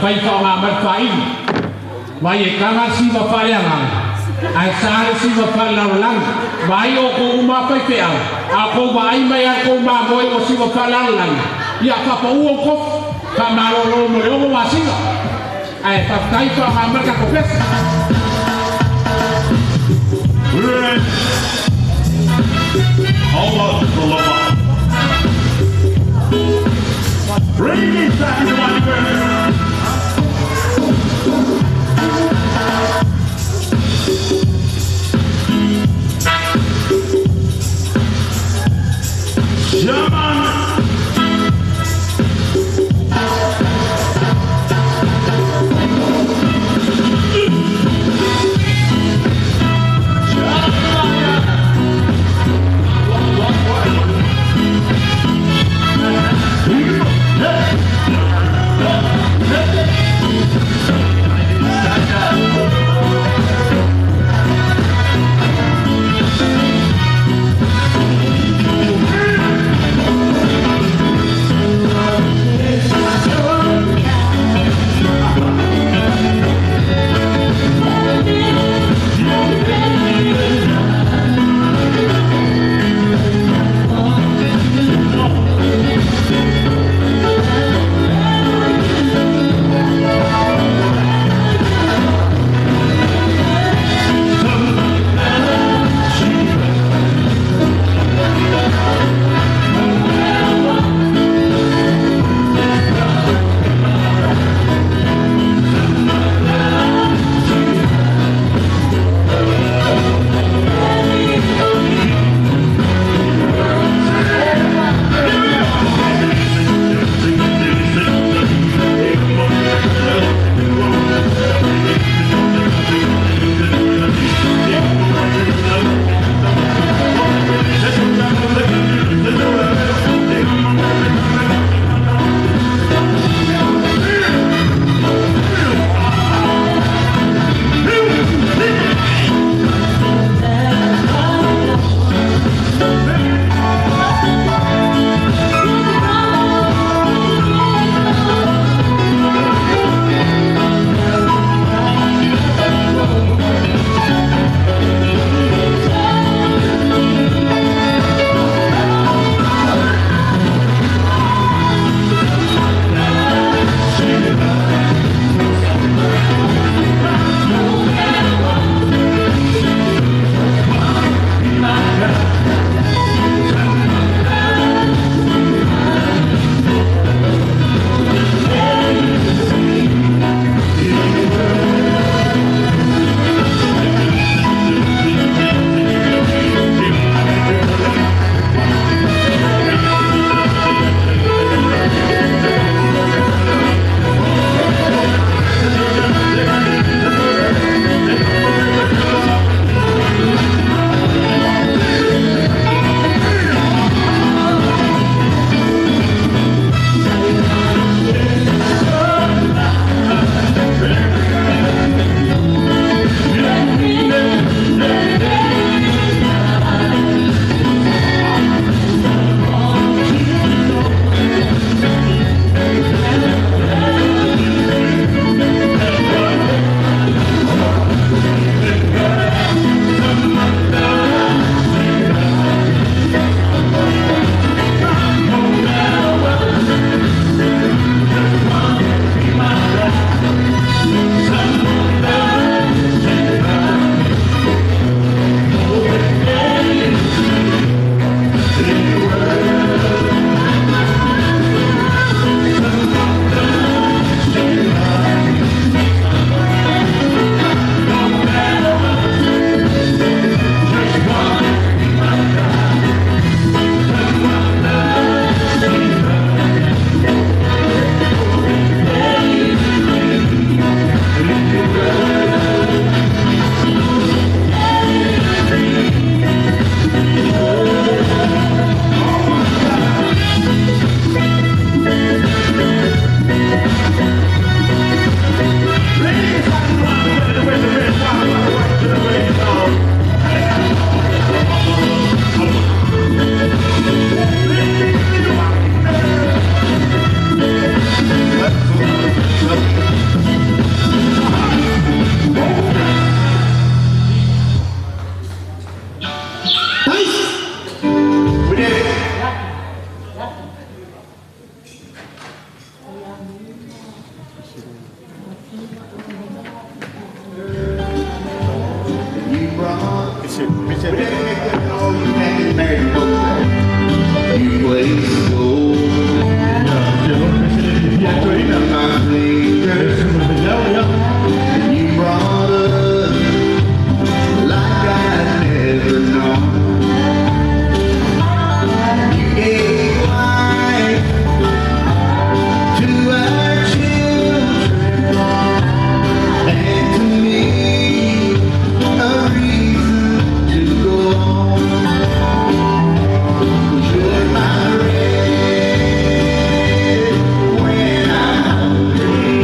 fai fa nga mar fai mai e kanga si va fa ya nga ai sa si va fa la lang mai o ko uma fai pe a ko mai mai a ko ma moi o si va fa la lang ya ka pa u ko ka ma lo mo le mo masinga ai fa kai fa nga mar ka ko pes Allah Allah. Bring it back to my friend. Shaman. You waste gold. And you brought us like I'd never known. You gave life to our children, and to me a reason to go on. 'Cause you're my bread when I'm hungry.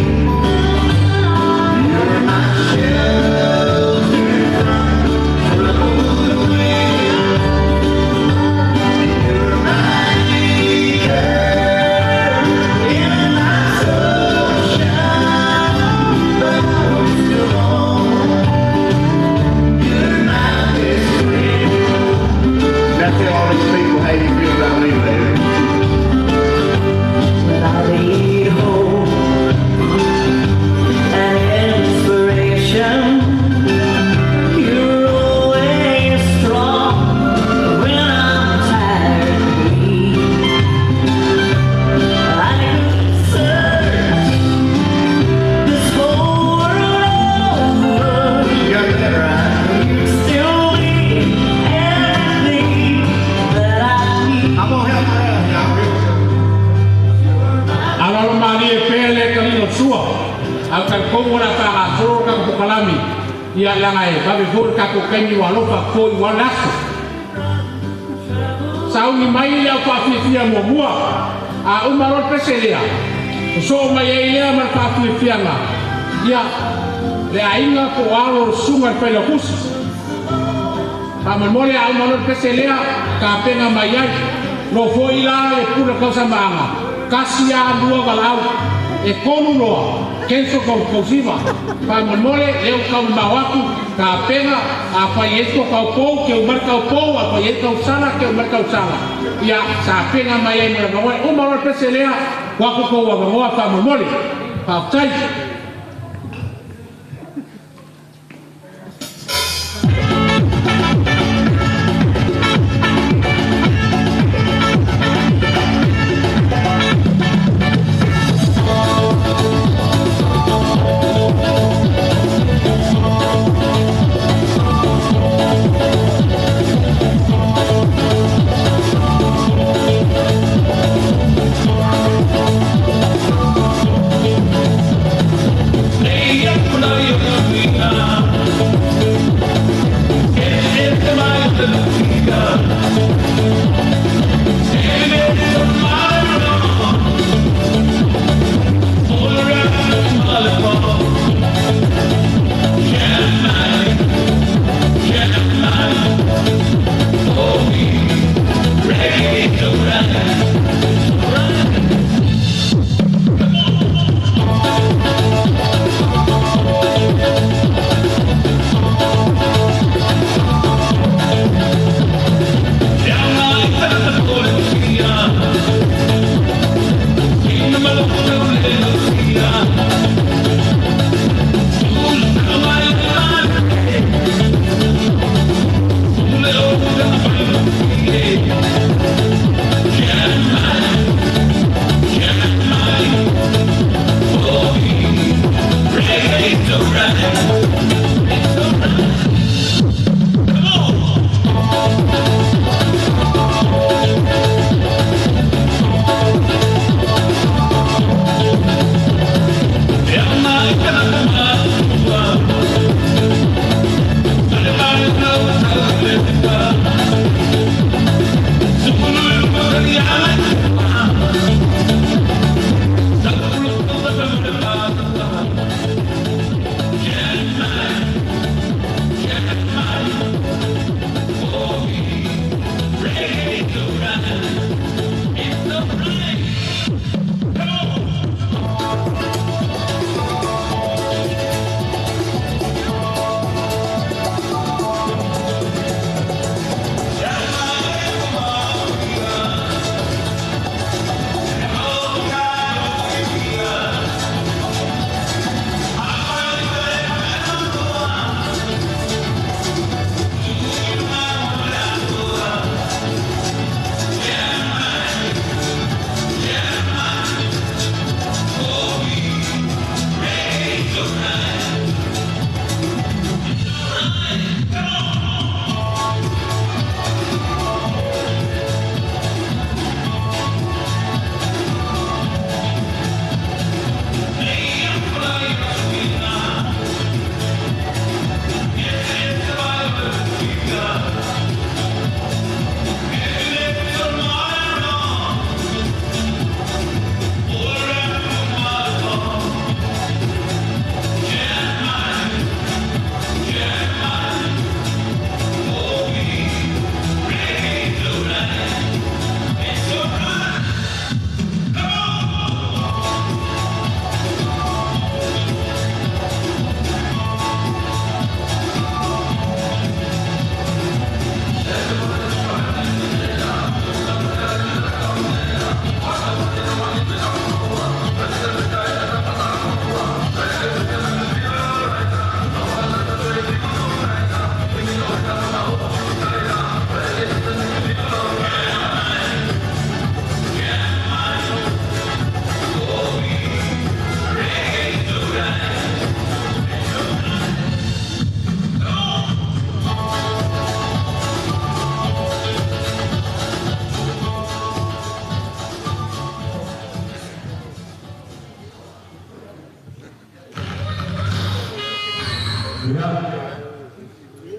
You're my shelter from the wind. You're my anchor in my sunshine. But most of all, you're my best friend. Now tell all these people how you feel about me, baby. When I need hope and inspiration, you're always strong when I'm tired and weak. I could search this whole world over. You got that right. You'd still be everything that I need. I'm gonna help her out, y'all. Alalo mari pele kalino sua. Au kan kongo na para soro kan pokalami. Ia langai babe fur ka ko kemi walo pa ko walaso. Sauni mai ia pa fifia mo mua. A umaro peselea. So mai ia mar pa fifia nga. Ia le ainga ko alo sunga pele kusi. Paman mole au umaro peselea ka penga mai ai. No foi lá e pura causa manga. Kasia dua galau e konu loa kenso kau kausiva pa mole eu kau mawaku ka pena apa yeto kau pou ke umar kau pou apa yeto sala ke umar kau sala ia sa pena mai mai ngoi o maro peselea wa ko wa ngoi pa mole pa tai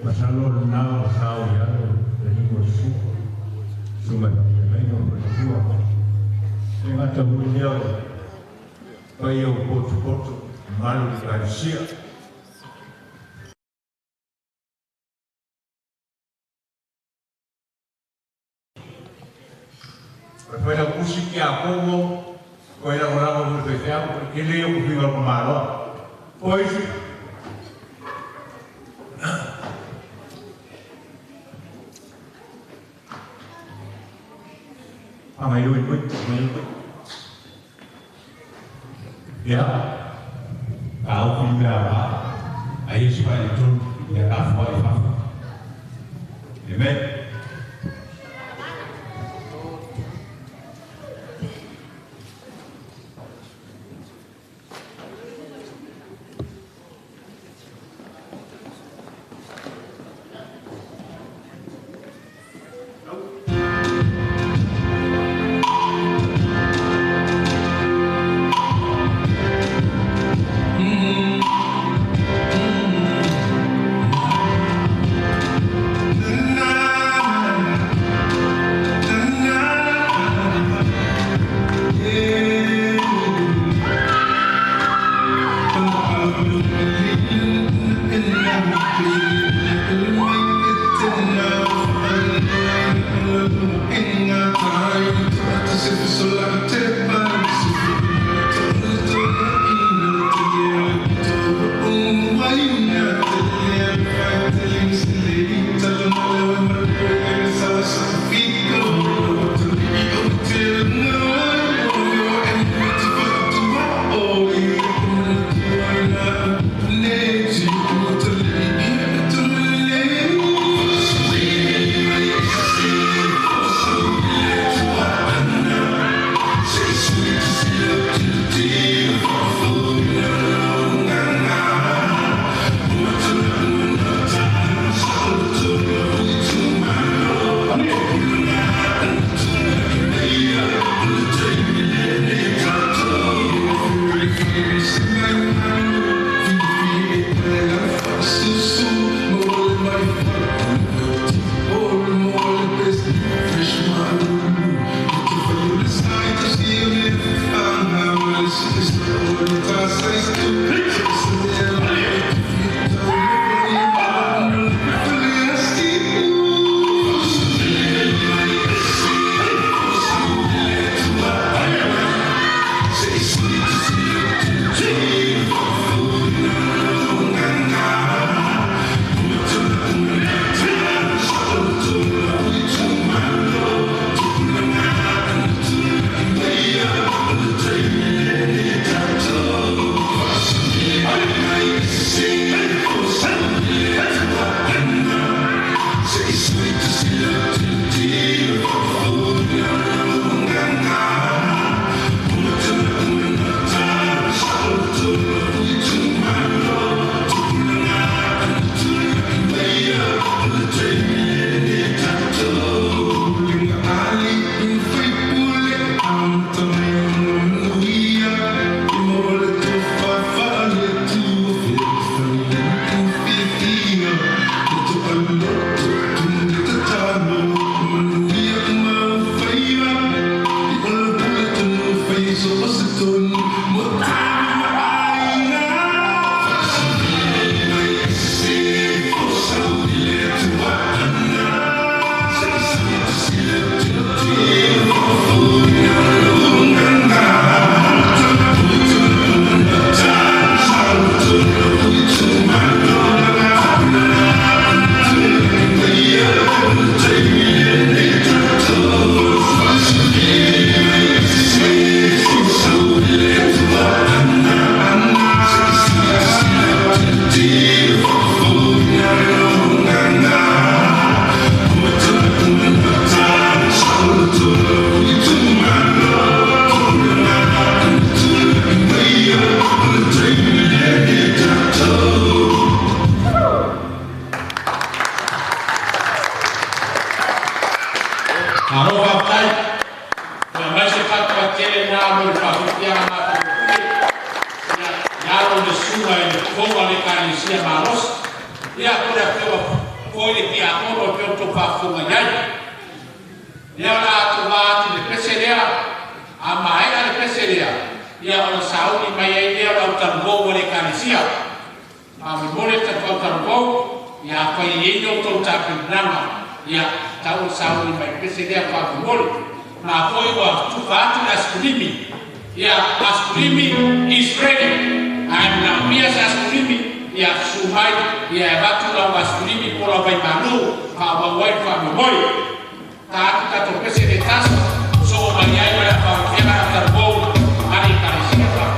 Masalo nao sao yalo limo su suma limo limo lima tamunya payo porto malu Iosia foi na música a como foi na hora do festival porque ele eu fui ao malo hoje mai lui ya kau film apa ayo supaya itu ya apa amen Na kono ke to fa funga yai ya la to ba ti le peselea a mai ale peselea ya ona sauni mai ai ya la tango le kanisia a mi mole ta tango ya fa yinyo to ta pinama ya tau sauni mai peselea fa mole ma foi wa tu fa tu askulimi ya askulimi is ready I'm now here askulimi ya sumai ya batu la askulimi por la baimanu pa wa wai fa moi ta ta to pese de taso so mañana para para tarbo ari parecía para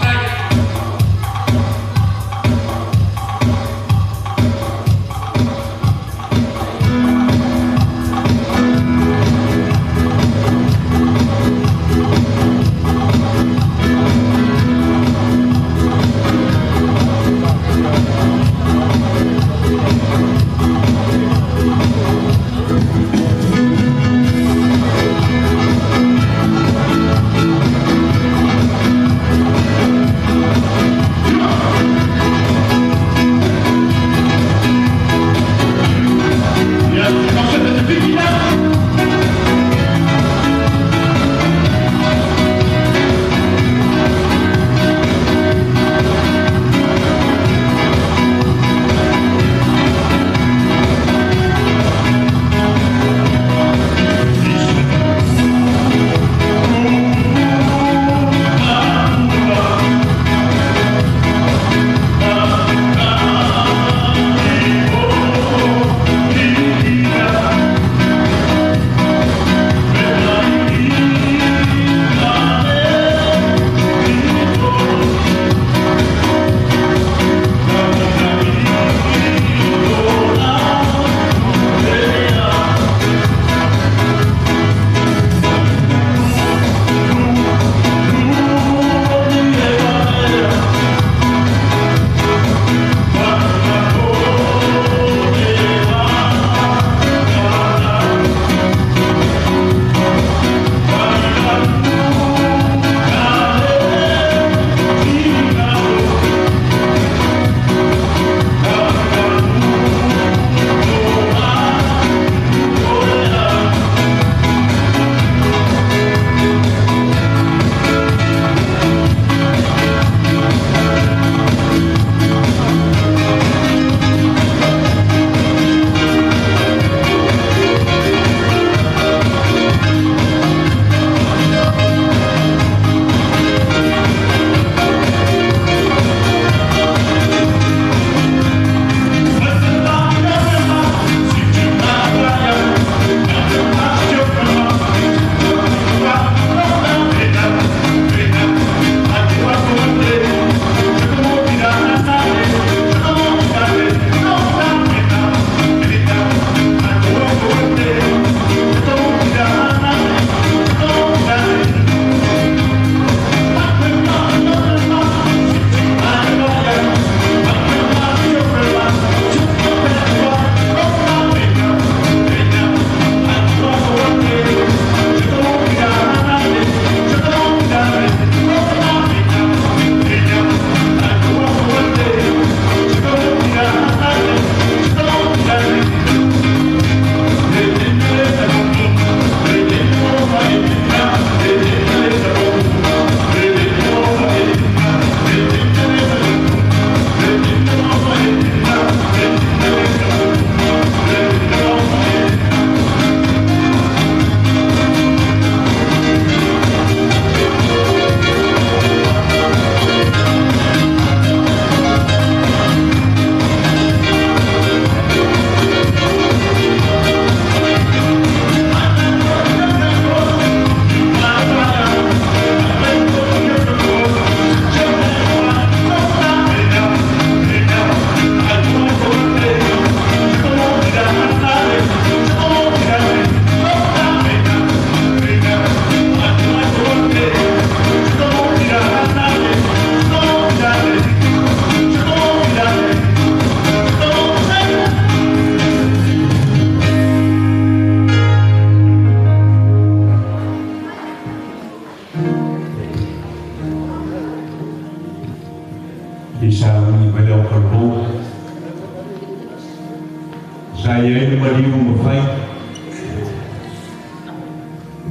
Saya ini maliu mafai.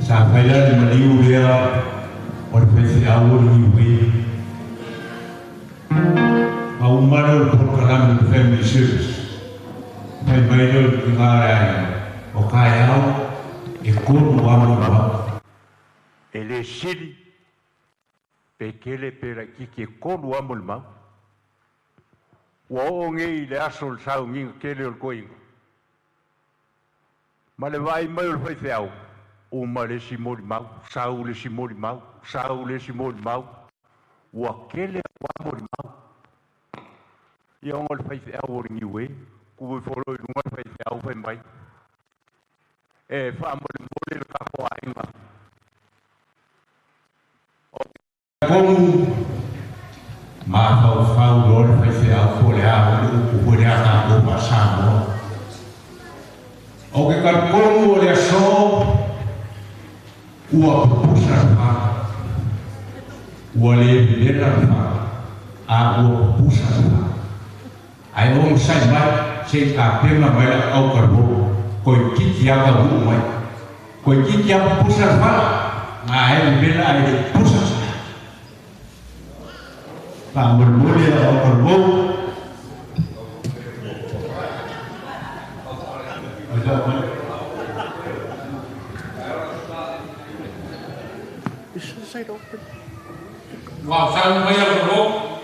Sampai lah maliu dia orfesi awal ni. Kau mana program family service. Family itu dengaran. Okayau ikut wamua. Ele sili pekele pera kiki kono amulma. Waonge ile asol sao ngi kele ol koingo. Male vai mai ol fai feau. O male si mori mau, sao le si mori mau, sao le si mori mau. Wa kele wa mori mau. Ia ol fai feau ol ngi we, ku folo i ngol fai feau fai mai. E fa mole ka ko ainga. Como mata o dor vai ser a folha o folha na boca passando o que quer como olha só o puxa o olhe dele a o puxa aí vamos sair mais sem capema vai ao carbo coi que já acabou mais coi que já puxa aí ele aí puxa Pak berboleh atau berbau. Wow, saya bayar berbau.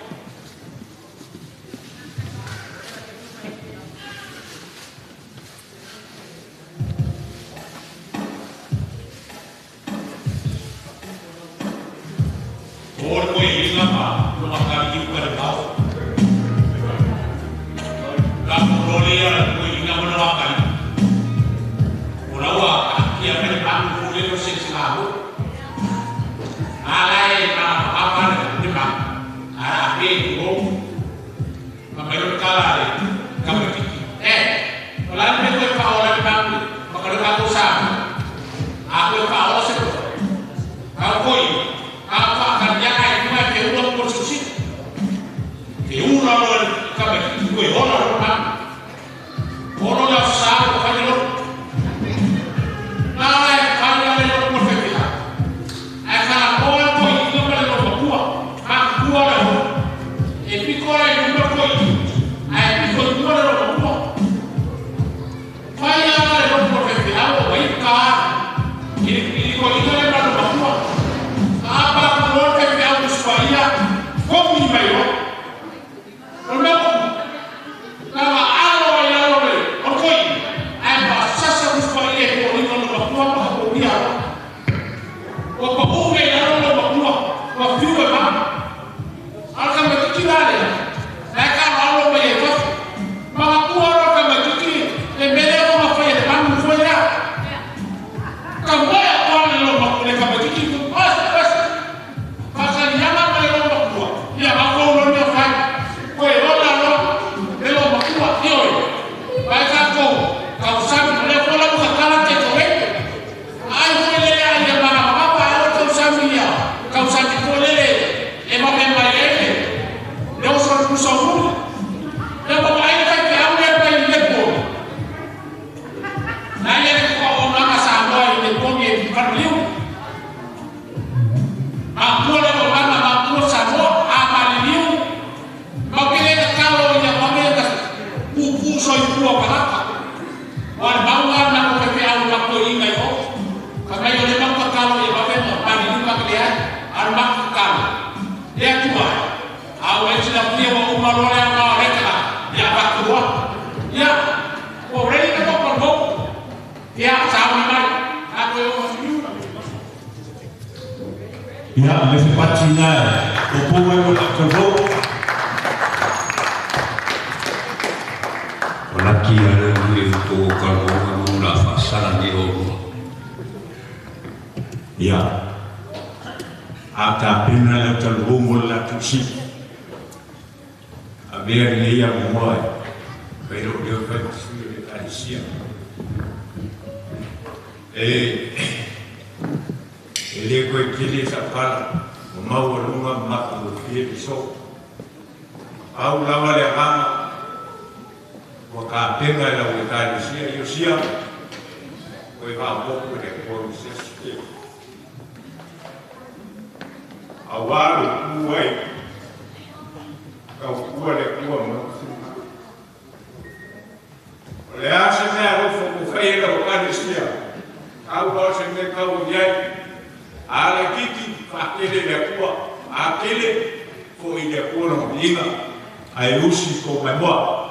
Ya, me patina, o povo acabou. Olaki ana ni to kalonga na fasara ni o. Ya. Ata pena la talbumul la tusi. Aver ni ya moi. Pero yo fue de Iosia. Ele ko kile sa pala, o mawalunga matu fie biso. Au lava le ama, o wakapenga la Iosia Iosia we va poco de consisti awaru kuai kau le kuai mo le asa me arofo ku fai la Iosia au ba se me kau yai ala kiki fa kele le kuai akele ko ile kuai no linga ai usi ko mai mo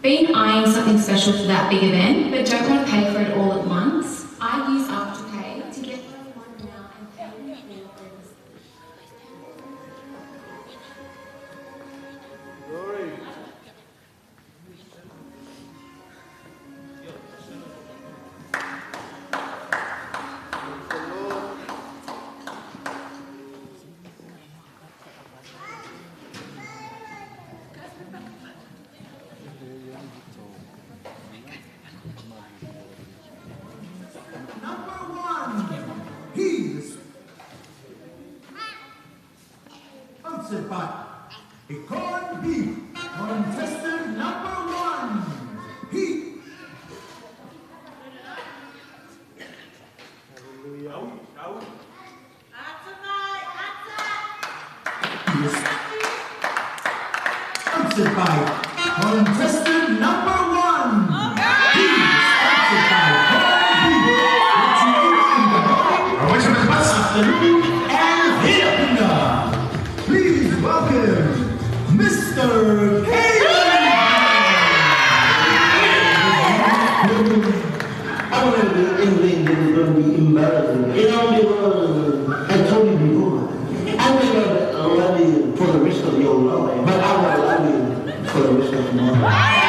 Been eyeing something special for that big event, but don't want to pay for it all at once? I use Afterpay to get everyone now and pay them all. fight. A corned beef, contestant number 1. Heat. Sponsored by contestant number 1. Heat. Sponsored by corned beef. And Vietnam. Please welcome Mr. K. I don't know if anything that is going to be embarrassing. You know, I told you before, I may not love you for the rest of your life, but I will love you for the rest of my life.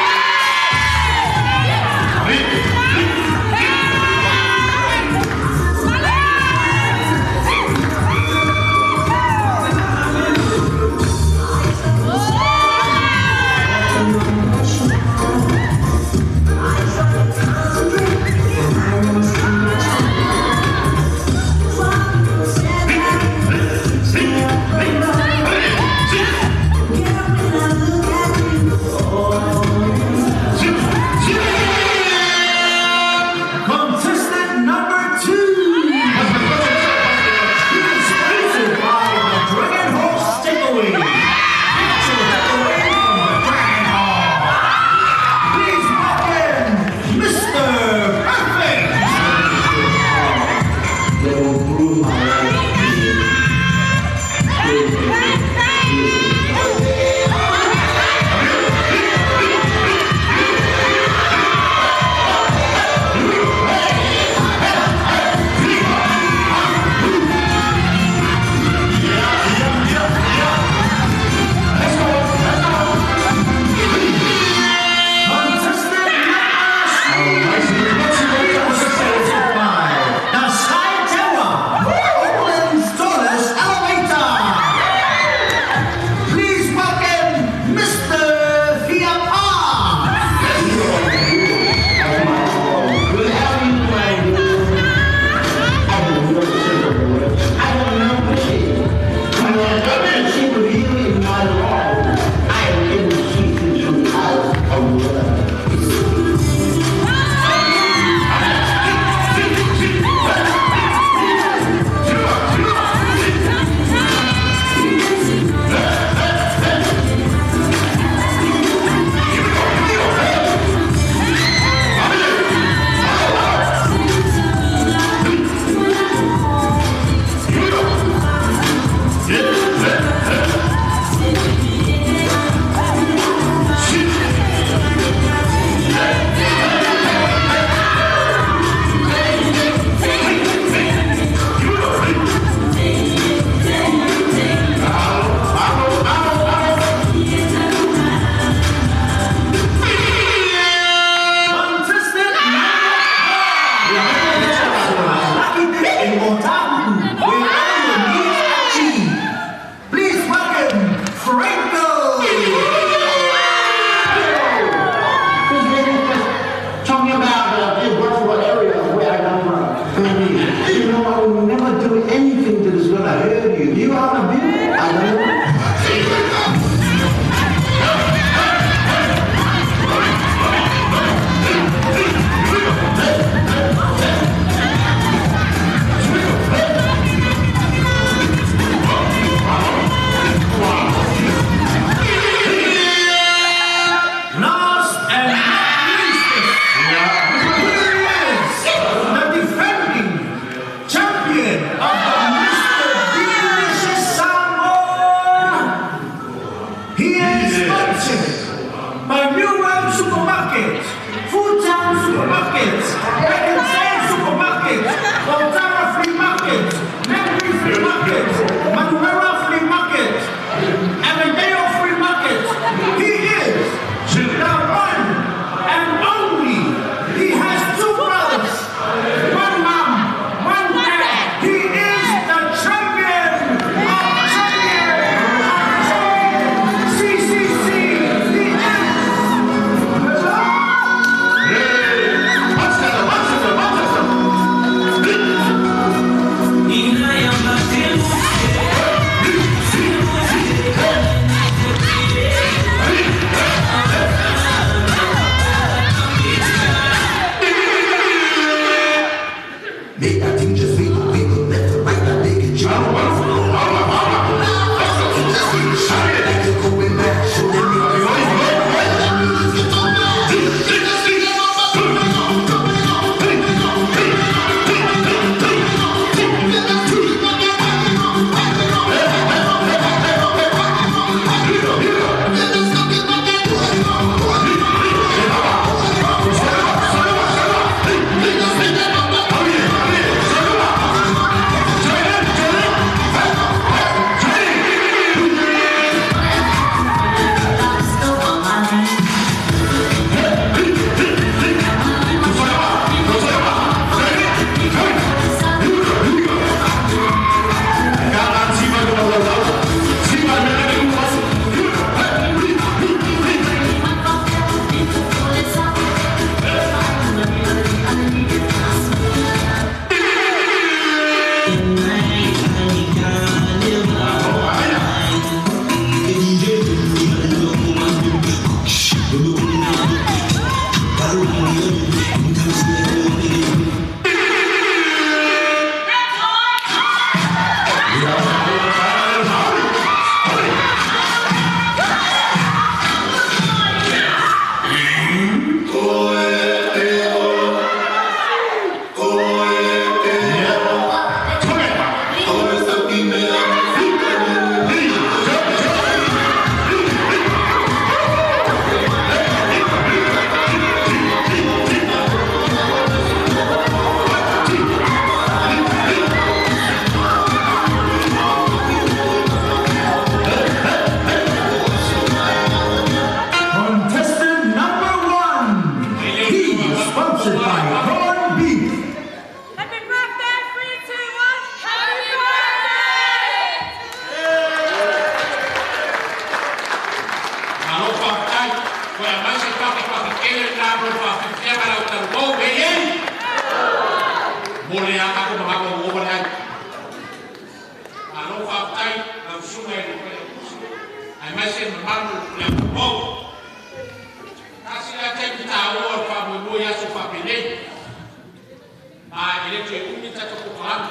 Alo whakatai, koe a mai se whakakele nā roe whakakea lau taru kou hei. Mole a kako mahako ngōwale ai. Alo whakatai, lau sunga e koe a kusi. Ai mai se mamanu le kou. Kasi la tai kita awa whamui aso whapelei. Ele te umi tato kukarami.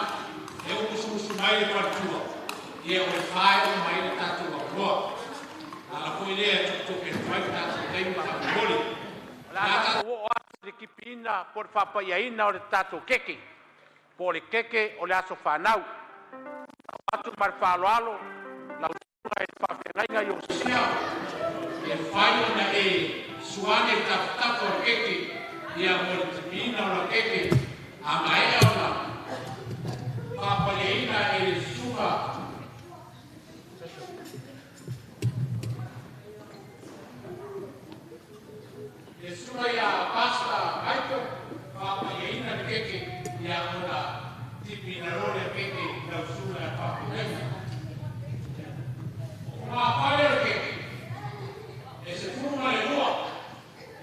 E umusu mai le whatua. Ia o le whae o mai le tato wakuloa. Ala koe lea tuke whai tato teimi tato moli. La tato o atu le kipina por whapaiaina o le tato keke. Po le keke o le aso whanau. Atu mar whaloalo. La usunga e whawhengainga Iosia. E whai ona e suane tato o keke. Ia mo le kipina o le keke. A mai ona. Whapaiaina e le sunga. Sura ya pasta aiko papa yaina keke ya ona tipi na role keke na sura ya papa yaina ma pale keke ese fuma le lua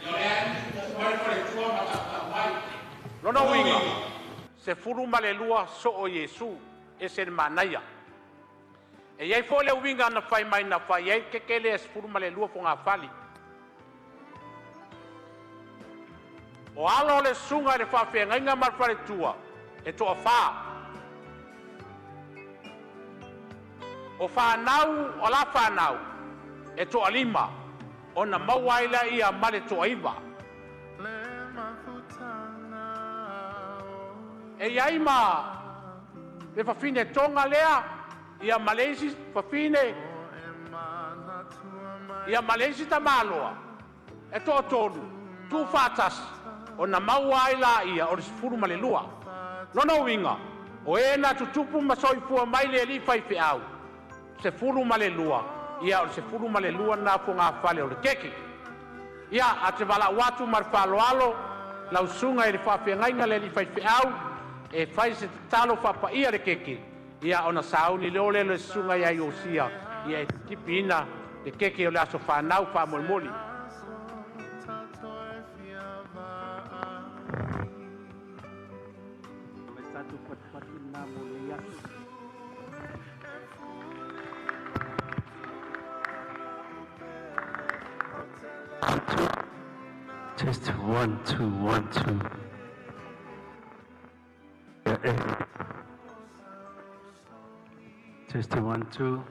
ya le vai para tua mata mai no winga se furuma le lua so o Yesu ese manaya e ia fo le winga na fai mai na fai ai keke le se furuma le lua fonga fali. O alo le sunga le whawhengainga marwhare tua, e toa wha. O whanau, o la whanau, e toa lima, o na mauaila ia male toa iwa. E iaima, le whawhine tonga lea, ia Malaysia, whawhine, ia Malaysia ta maloa, e toa tonu, tu whatasi. O na mauaila ia o le sifuru ma le lua. Nono winga, o e na tutupu masoifua mai le li fai au. Sifuru ma le lua, ia o le sifuru ma le lua na funga fale o le keki. Ia a te wala watu marwhaloalo, lau sunga e le whawhengainga le li fai au, e fai se talo whapa ia le keki. Ia o na sauni leo le sunga ia Iosia, ia e tipi ina le keki o le aso whanau whamolmoli. Test 1 2 1 2. Test 1 2.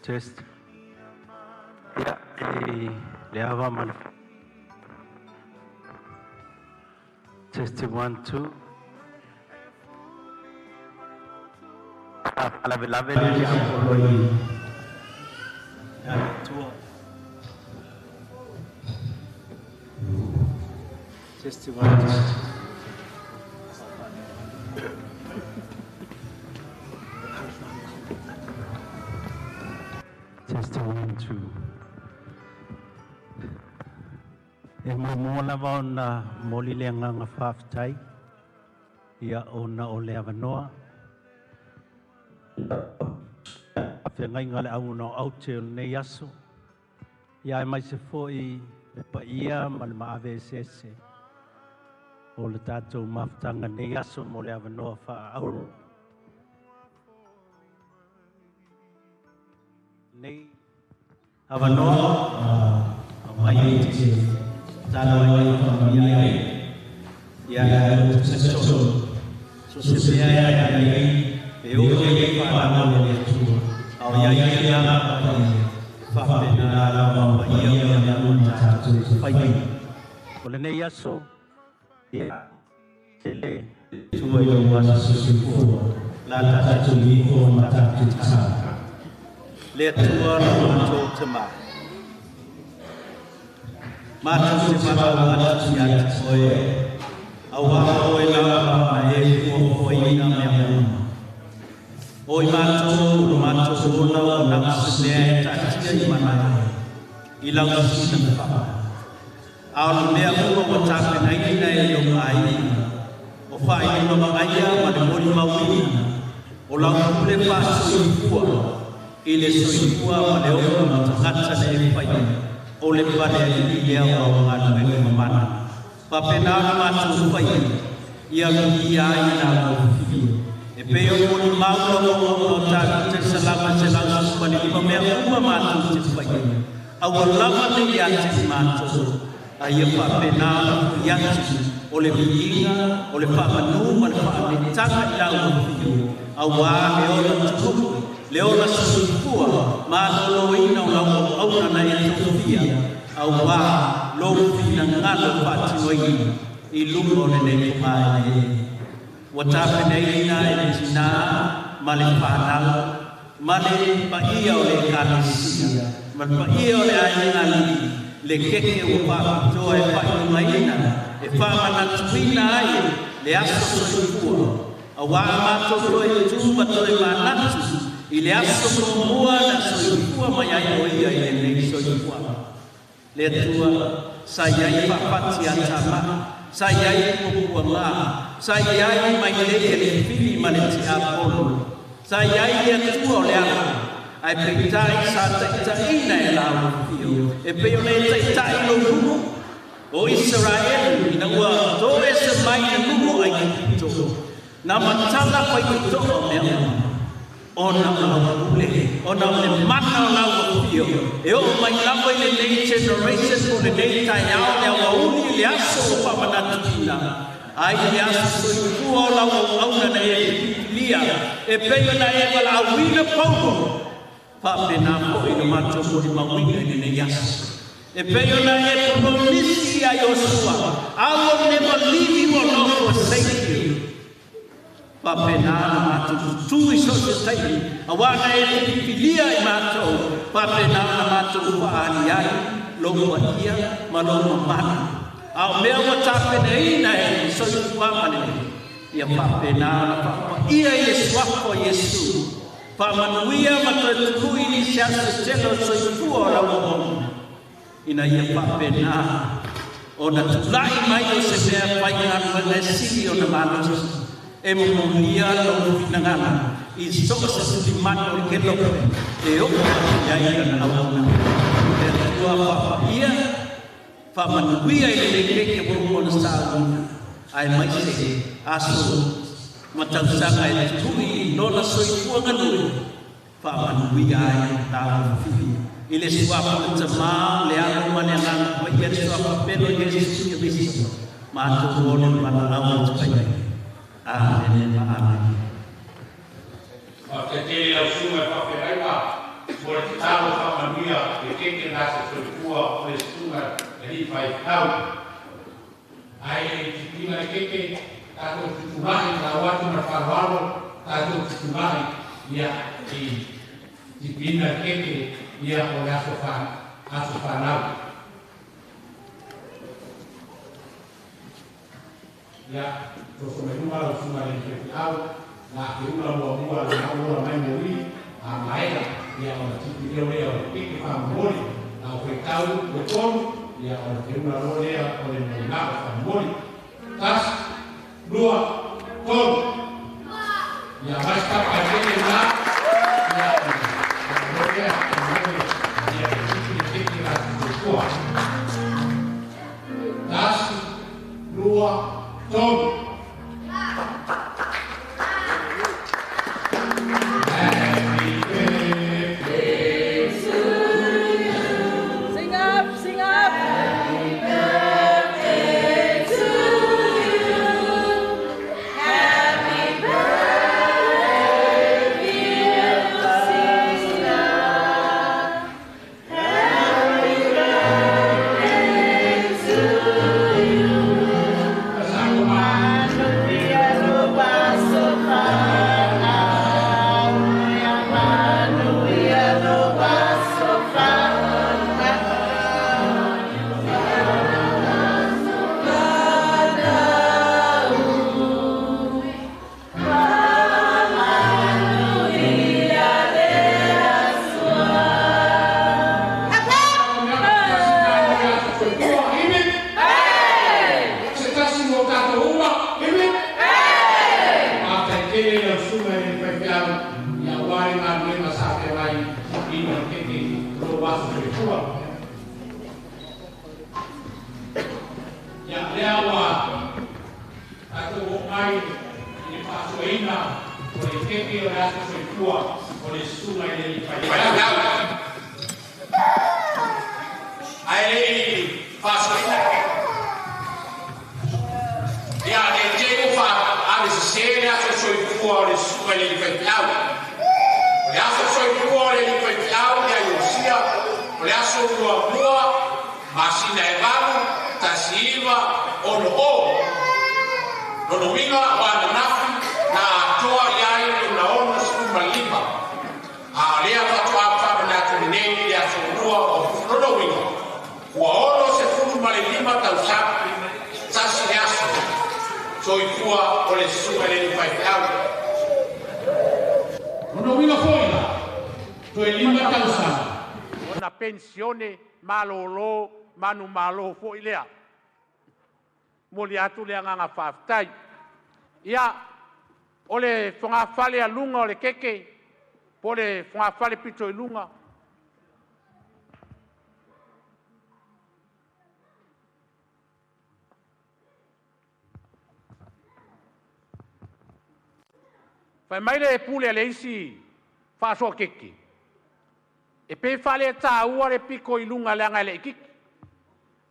Test. Ya, le man. Test 1 2. La belle ya poloi. Ya, tu. Test 1 Test 1 2. E mola va ona moli le nganga whaftai. Ia ona o le avanoa. Whengai ngale au no au te nei aso. Ia e mai se foi pa ia ma le maave sese. O le tātou mawhtanga nei aso mo le avanoa wha auro. Nei avanoa mai e te tālo ai whamia ai. Ia e o te seso. So se mea ai e o e whanau le tua. Au ia ia la whawhena la wa ia ia una tātou whai. O le nei aso. Ele tua i wana susufua la tatu miko matatu tata le tua la mato tama matu se mata wana tia oe awa oe la ma e fo ina me oe mato ona na se tati mana ilang sina Aula mea ua o tape na ina e o ai. O whai no ma aia ma le mori mawina. O lau kule pasu i fua. I le soifua ma le ola ma tangata le pai. O le pale i lea o ngā nui mamana. Papena na mātou pai. Ia mi ai nā mawhio. E peo moni maula o tāki te salama te lansu pani ma mea uma mātou te pai. Awa lama te iati mātou. A ia papena na iati. O le viinga, o le whamanu, ma le whaanetanga i lau mawhio. Awa le ola tuku. Le ola susupua, ma lo ina o lau auna na e tofia. Au wā, lo fina ngalo pati wai, I lungo le ne kumai e. Watape nei ina e tina, ma le whanau, ma le paia o le kānesia, ma le paia o le aina li, le keke o whapitoa e whainu maina, e whamana tuina ai, le aso susupua. Au wā mātou toi tu, ma toi manatu, I le aso kumua na soifua mai ai o ia I le nei soifua. Le tua, sa iai whapati atama, sa iai kukua ngā, sa iai mai le fili ma le ti apolo, sa iai le tua o le ama, ai peitai sa taitaina e lau pio, e peo le taitai lo lumo, o Israel, ina ua to e se mai e lumo ai kito, na matala pai kito o mea, ona ule, ona le mana o lau pio, e o mai lava I le nei generation o le nei tai ao le awa uni le aso o whamanatuina. Ai le aso soifua o lau auna na e lia, e peo na e wala awina pauko. Whapena po I no mato mo di mawina I nei aso. E peo na e promissi a Iosia, I will never leave you or not forsake you. Papena na mātou tui sosetei, awana e pipilia I mātou, papena na mātou whaani ai, longa ia, ma longa mana. Ao mea wa tāpene ina e soi whamane, ia papena na papa, ia I swako Yesu, pamanuia ma toi tukui ni siasa telo soi fua o lau ina ia papena, o na tulai mai o se mea pai ngā mene sili o na mātou, e mulia lo finangana I so se limano ke lo e o ya ina na ona e tua papa ia fa manuia I le ke mo sa ai mai se aso matau sa ai tui no na so I nganu fa manuia ai ta I le sua po te ma le ana mane ana mai ia sua pelo Jesus Cristo ma to ono mana au te Amen. Amen. Te te au sunga whawheraiwa, mo te tālo whamanuia, e keke nasa soifua o le sunga e li whai tau. Ai e tipina e keke, tātou tutumahi, tā watu na wharoalo, tātou tutumahi, ia I tipina e keke, ia o le aso whanau. Ia, Toko me numara o sunga le ke au na ke una mua na ora mai mori a maera ia o tipi leo leo ke fa mori na o ke tau o kon ia o ke una leo o le na fa mori tas lua kon ia basta pa ke na ia ia tipi ke na ko tas lua kon Happy birthday. tua. Ya lea wa atu ai ni pasuina o le keke o atu soifua o le sunga i le pai. Ai pasuina ya le jego fa ave se atu soifua o le sunga i le pai. Le aso soifua o le pai ya Iosia le aso mua masina e valu tasiva ono ono winga wana nafi na atoa yai na ono skuma lima lea fatua fa na tuneni ya funua ono winga wa ono se funuma lima tausapi tasi yaso soifua o le suga le pai au ono winga foina to lima tausapi ona pensione malolo manu malo fo ilea moli atu le nganga faftai ia ole fonga fale a lunga ole keke pole fonga fale pito ilunga fai mai le pule le isi fa so keke e pe fale ta ua le piko ilunga le anga le kiki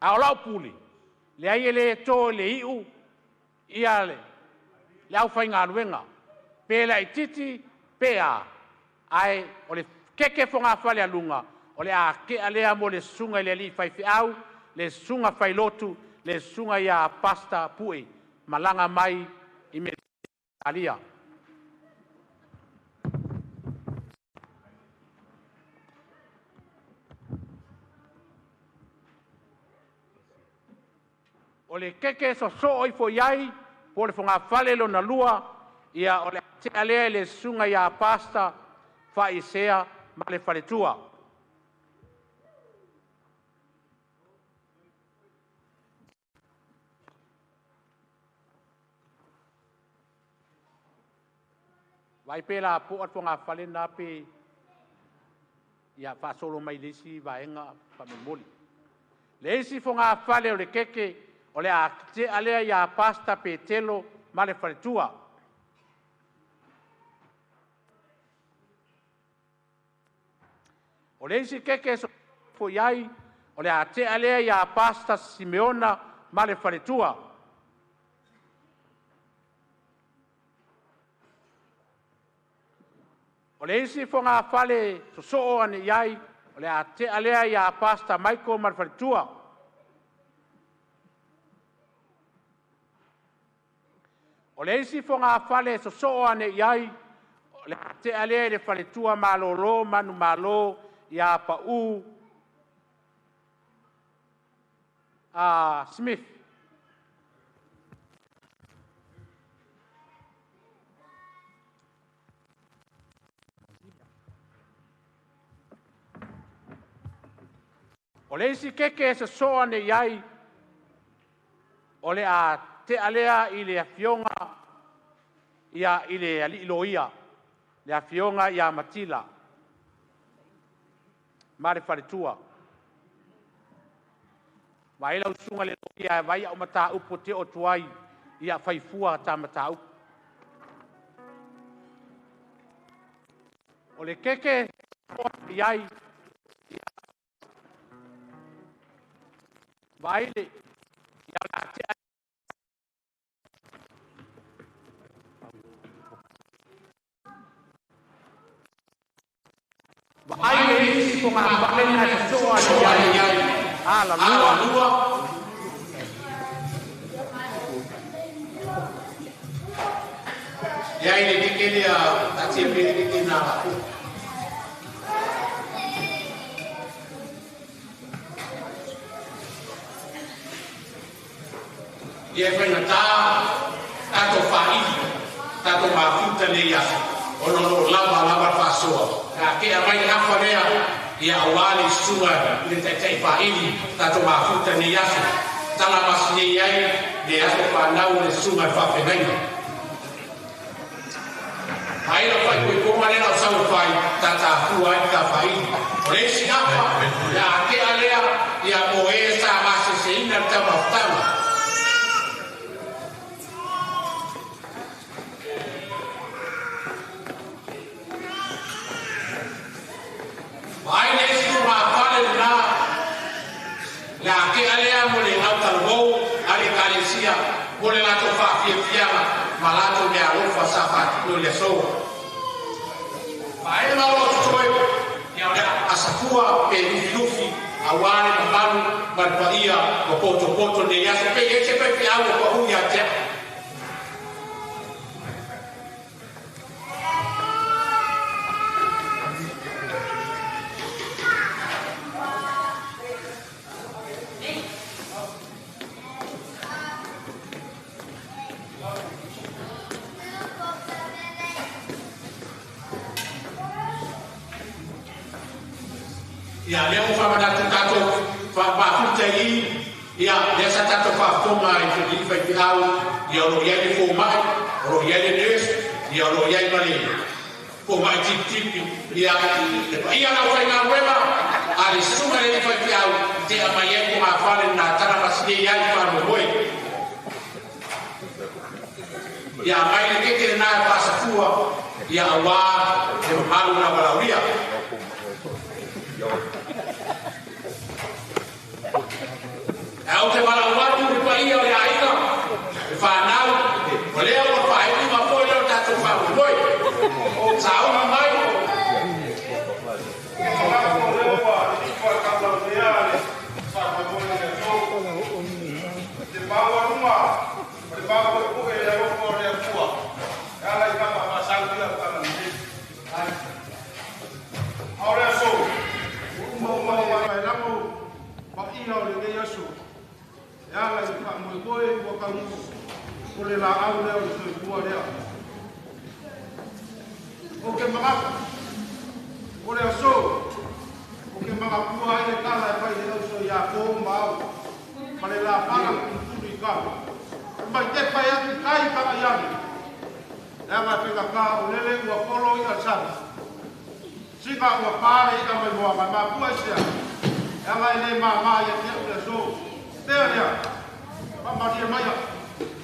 a olau puli le ai le to le iu ia le au fai ngā ruenga pe la i titi pe a ai o le keke fonga fale a lunga o le a ke alea mo le sunga i le li fai au le sunga fai lotu le sunga ia pasta pui malanga mai i me alia o le keke so i fo iai po le fonga fale lo na lua ia o le te alea le sunga ia pasta fa isea ma le fale tua. Vai pela po at fonga fale na pe ia fa solo mai lesi vaenga fa memoli. Lesi fonga fale o le keke o le a te alea ia pasta pe telo ma le faletua. O le isi keke so fo iai o le a te alea ia pasta Simeona ma le faletua. O le isi fonga fale so ane iai o le a te alea ia pasta Michael ma le faletua. O le isi fonga fale so ane iai o le te alea le fale tua malolo manu malo ia pa Smith. O le isi keke so ane iai o le a te alea i le afionga ia i le aliloia le afionga ia matila ma le faletua vai lau sunga le loia vai au mata upo te o tuai ia faifua ta mata upo o le keke iai vai le ia la te ai le isi ko ngā whakena e soa ni ai ala lua iai le kekele a tatia pere keke nā hapu ia whaina tā tato whaidi tato mafuta le iasi ono lo lava whasoa ka ke mai hafa lea ia awali sunga le tai whaidi tato mafuta le iasi tala masini iai le ato whanau le sunga whawhengaina Ai la fai koe koma lena o sau fai tata fua i ka fai. O le si apa, ia ke alea, ia mo e sa vase se ina ta maftama. Ai le si ma fale na, ia ke alea mo le au talgou, ale kalesia, mo le lato fa fiafiama, malato me alofa sa fa no le so. Ai ma o toi, ia asakua pe lufi awale mabalu barbaia ko poto ne ya se pe au ko uya te. Ya leo fa mana tato fa ba futai ya desa tato fa toma e te fa ki au ya ro ya ni fo mai ro ya ni des ya ro ya mali fo mai tip ya ya na fa na wema ali suma le fa ki au te amaye ko ma fa na tara pasde ya fa mo boy ya mai le ke na pa sa fua ya awa de malu na balauria au te mala watu kwa hiyo ya aina fanao wale wa faidi mafoyo tatu fa boy sao na mai ya la ka mo boy wa ka mo ko le la au le o se ku ale o ke ma o le so o ke ma ku ai le ka la pa le so ya ko ma ma le la pa ku tu ka ma te pa ya kai ka ya ya ma pe ka o le le wa polo ya sa si ka wa pa le ka mo ma ku sia ya ma le ma ya te le so Teria, mama dia maya,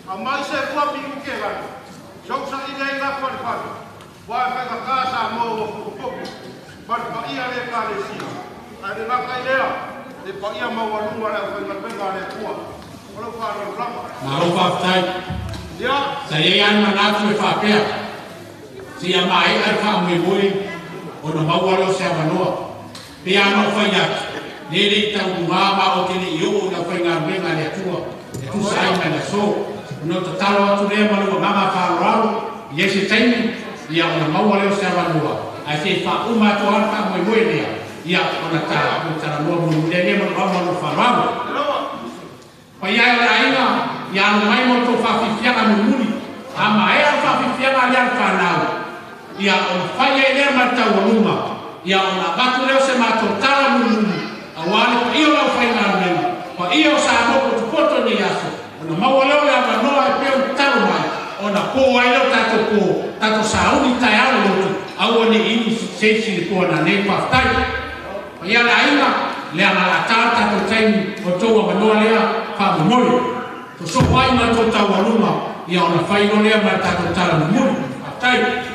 amai se kuah minggu kelan, jauh sekali dia ingat pada, wah mereka kasa mau pupuk, pada ia le Malaysia, ada nak dia, lepas ia mau luar ada mereka ada kuah, kalau pada lama. Malu faktai, dia, saya yang mengaku fakir, siapa mai arfa mibuli, orang bawa lo siapa lo, piano fayak. Nele tau mama o tele yo na foi nga menga le tua e tu sai na so no totalo tu le malu mama fa raro yese taimi ia ona mawale o sava noa ai se fa uma to arka mo moile ia ona ta o tara no mo le mo mama no fa raro pa ia ora ina ia no mai mo to fa fifianga no muli ama e fa fifianga le fa nau ia on fa ia le mata o luma ia ona batu le se mato tala no muli awale ko iyo la faina nene ko iyo sa mo ko poto ni yaso ona mawale ya manoa e pe talo mai ona po ai lo tato sa uni tai alo lo awone ini sesi ko na ne pa tai ya la ina le ala tata to tai o to wa manoa le pa mo to so wai ma to ta waluma ya ona faino le ma tato tala mo tai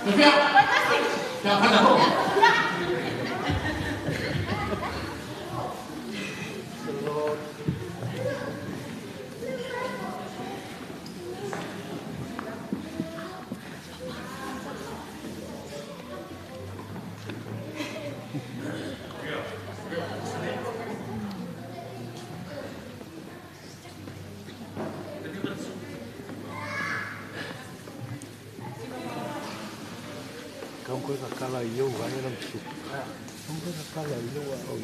Via. Ya kada ho. Không có cả lời yêu của anh làm chụp, không có cả lời yêu à, ông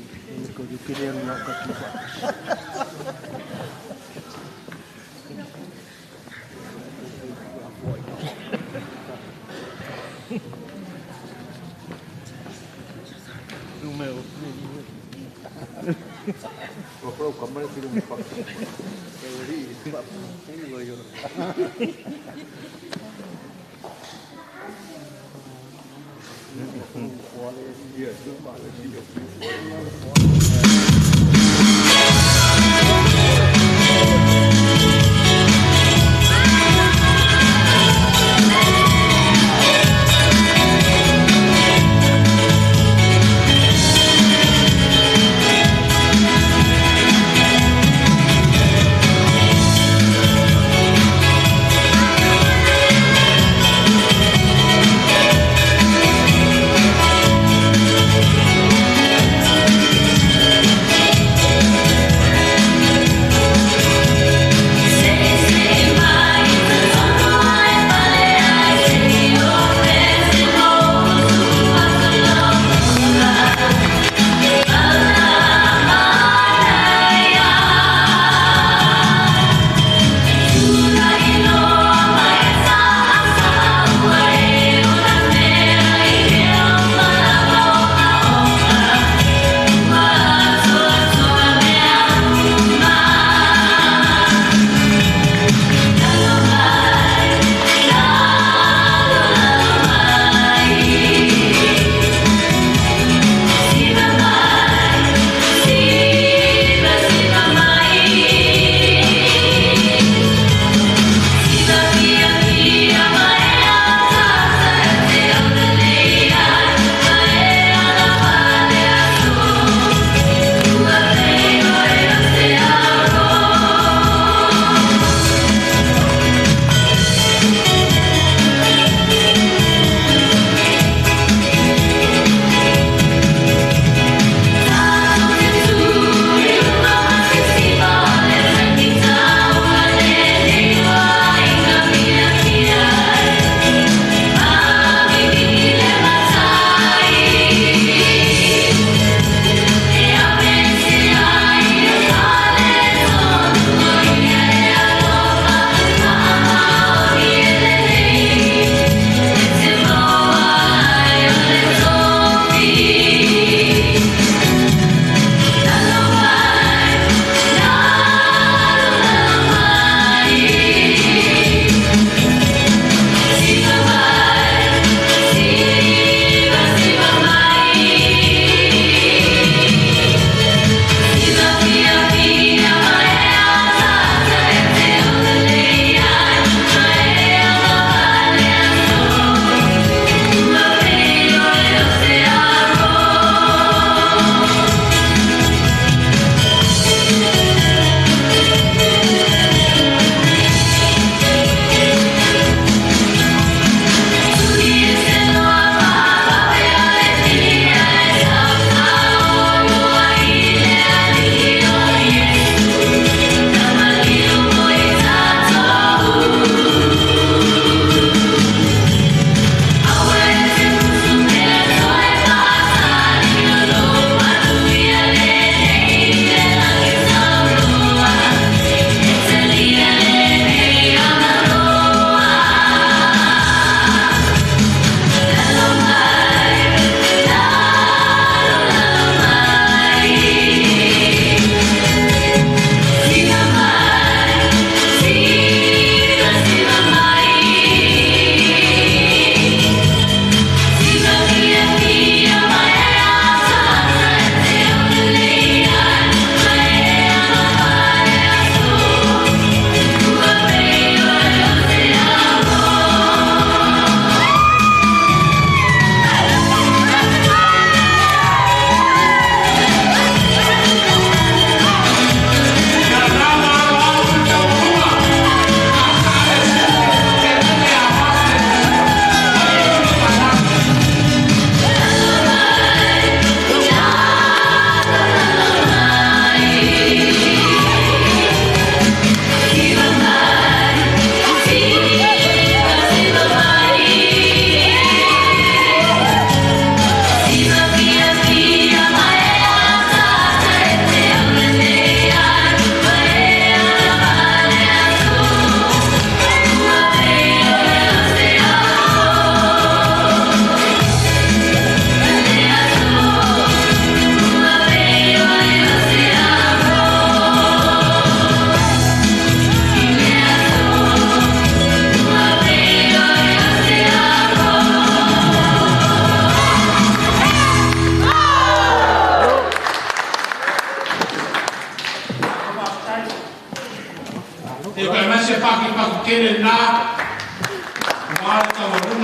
có đi kia nó có chụp número, lo puedo comer si no me pasa, pero sí, tengo yo.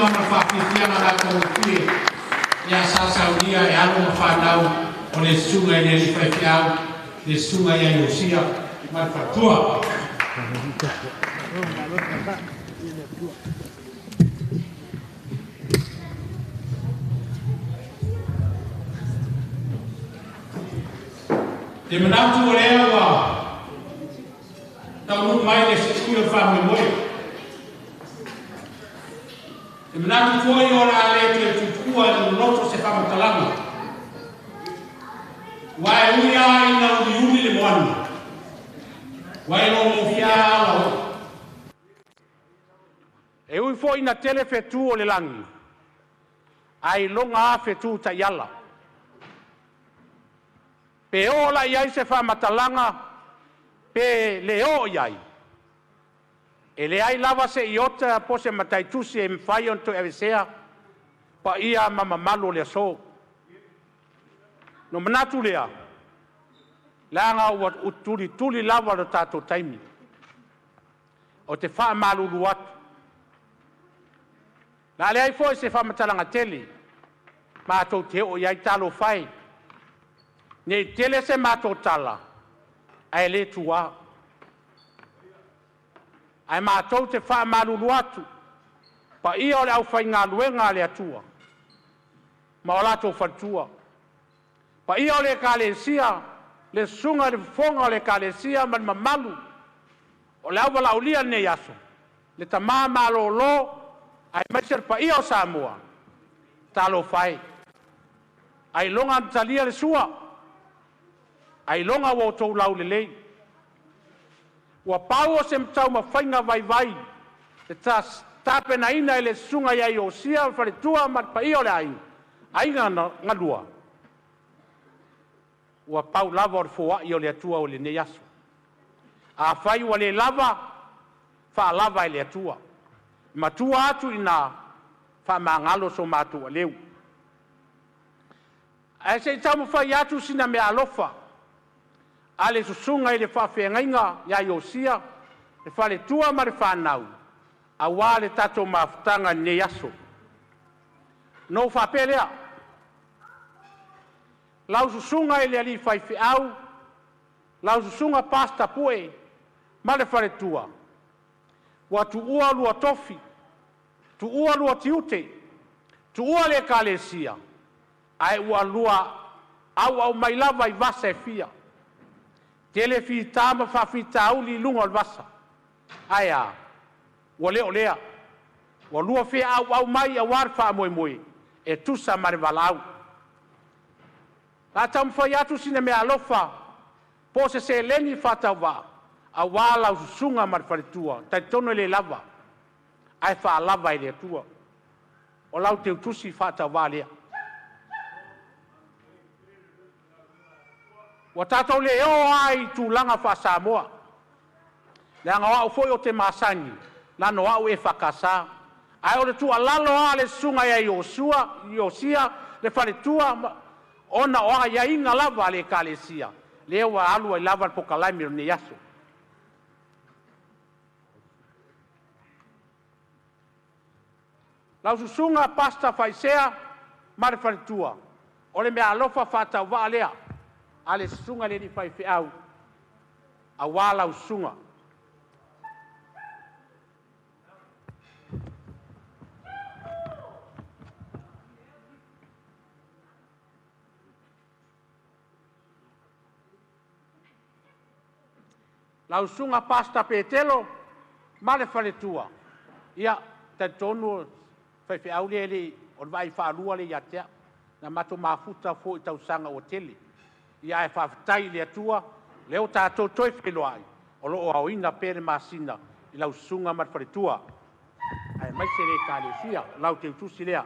sunga ma whakifia na rako ukie. Ia sasa unia e alo ma whanau o le sunga i le whaifiau, le sunga i Iosia, ma whatua. Te manatu o lea wa tau mai le sikura whamu moe. Te manatu koi o la le te tutua i loto se whamu talanga. Wae ui a ina uni le moana. Wae no mo fia ala o. E ui fo ina tele fetu o le langi. Ai longa a fetu ta yala. Pe ola iai se whamatalanga, pe le o iai. E le ai lava se iota po se mataitusi e mwhai on to evesea, pa ia mama malo le so. No manatu lea, langa ua tuli lava lo tato taimi. O te wha malu luatu. La le ai foi se whamatalanga tele, mātou te o iai talo whai. Nei tele se mātou tala, ai le tua. Ai mātou te wha maruru atu, pa ia o le au whai ngā luenga le atua. Ma o lato whatua. Pa ia o le kālesia, le sunga le fonga o le kālesia man mamalu. O le au wala ulia nei aso. Le tamā malo lo, ai maisir pa ia o Samoa. Talo whai. Ai longa talia le sua. Ai longa wo tau lau le lei. Wa pau o se mtau ma whainga vai vai. Te tas tape na ina ele sunga ia Iosia, whare tua mat pa io le ai. Ai ngā lua. Wa pau lava o fua i o le atua o le ne yasu. A whai wa le lava, wha lava i le atua. Matua atu ina wha mangalo so matua leu. Ai se tau ma whai atu sina me alofa. Ale susunga i le whawhengainga ia Iosia, le whale tua ma le whanau, a wā le tato mafutanga ne yaso. No whapelea. Lau susunga i le ali whaiwhiau, lau susunga pasta pue, ma le whale tua. Wa tu ua lua tofi, tu ua lua tiute, tu ua le kālesia, ai ua lua au mailava i vasa e fia. Tele fi tama fa fi tauli lunga vasa. Aya. Wa leo lea. Wa lua fe au mai a war fa moi. E tusa mare valau. La tam fa yatu sine me alofa. Po se leni fa tawa. A wala sunga mar faritua. Tai tono le lava. Ai fa lava ile tua. O lau te tusi fa tawa lea. Wa tātou le eo ai tu langa wha Samoa. Le anga wau foi o te masangi. Lano wau e whakasa. Ai o le tua lalo a le sunga ia Iosia. Le whare tua ona o a ia inga lava le kālesia. Le eo a alua i lava le pokalaimi o ne yaso. Lau susunga pasta whaisea ma le whare tua. O le mea alofa whatau wa lea. Ale sunga le ni fai au a wala sunga la sunga pasta petelo male fale tua ia te tonu fai au le o vai fa lua le yatea na mato mafuta fo tau sanga o tele. Ia e whawhitai le atua, leo tātou toi whenua ai, o loo au ina pere masina, i lau sunga mat wharetua. Ai mai se le kālesia, lau te utusi lea.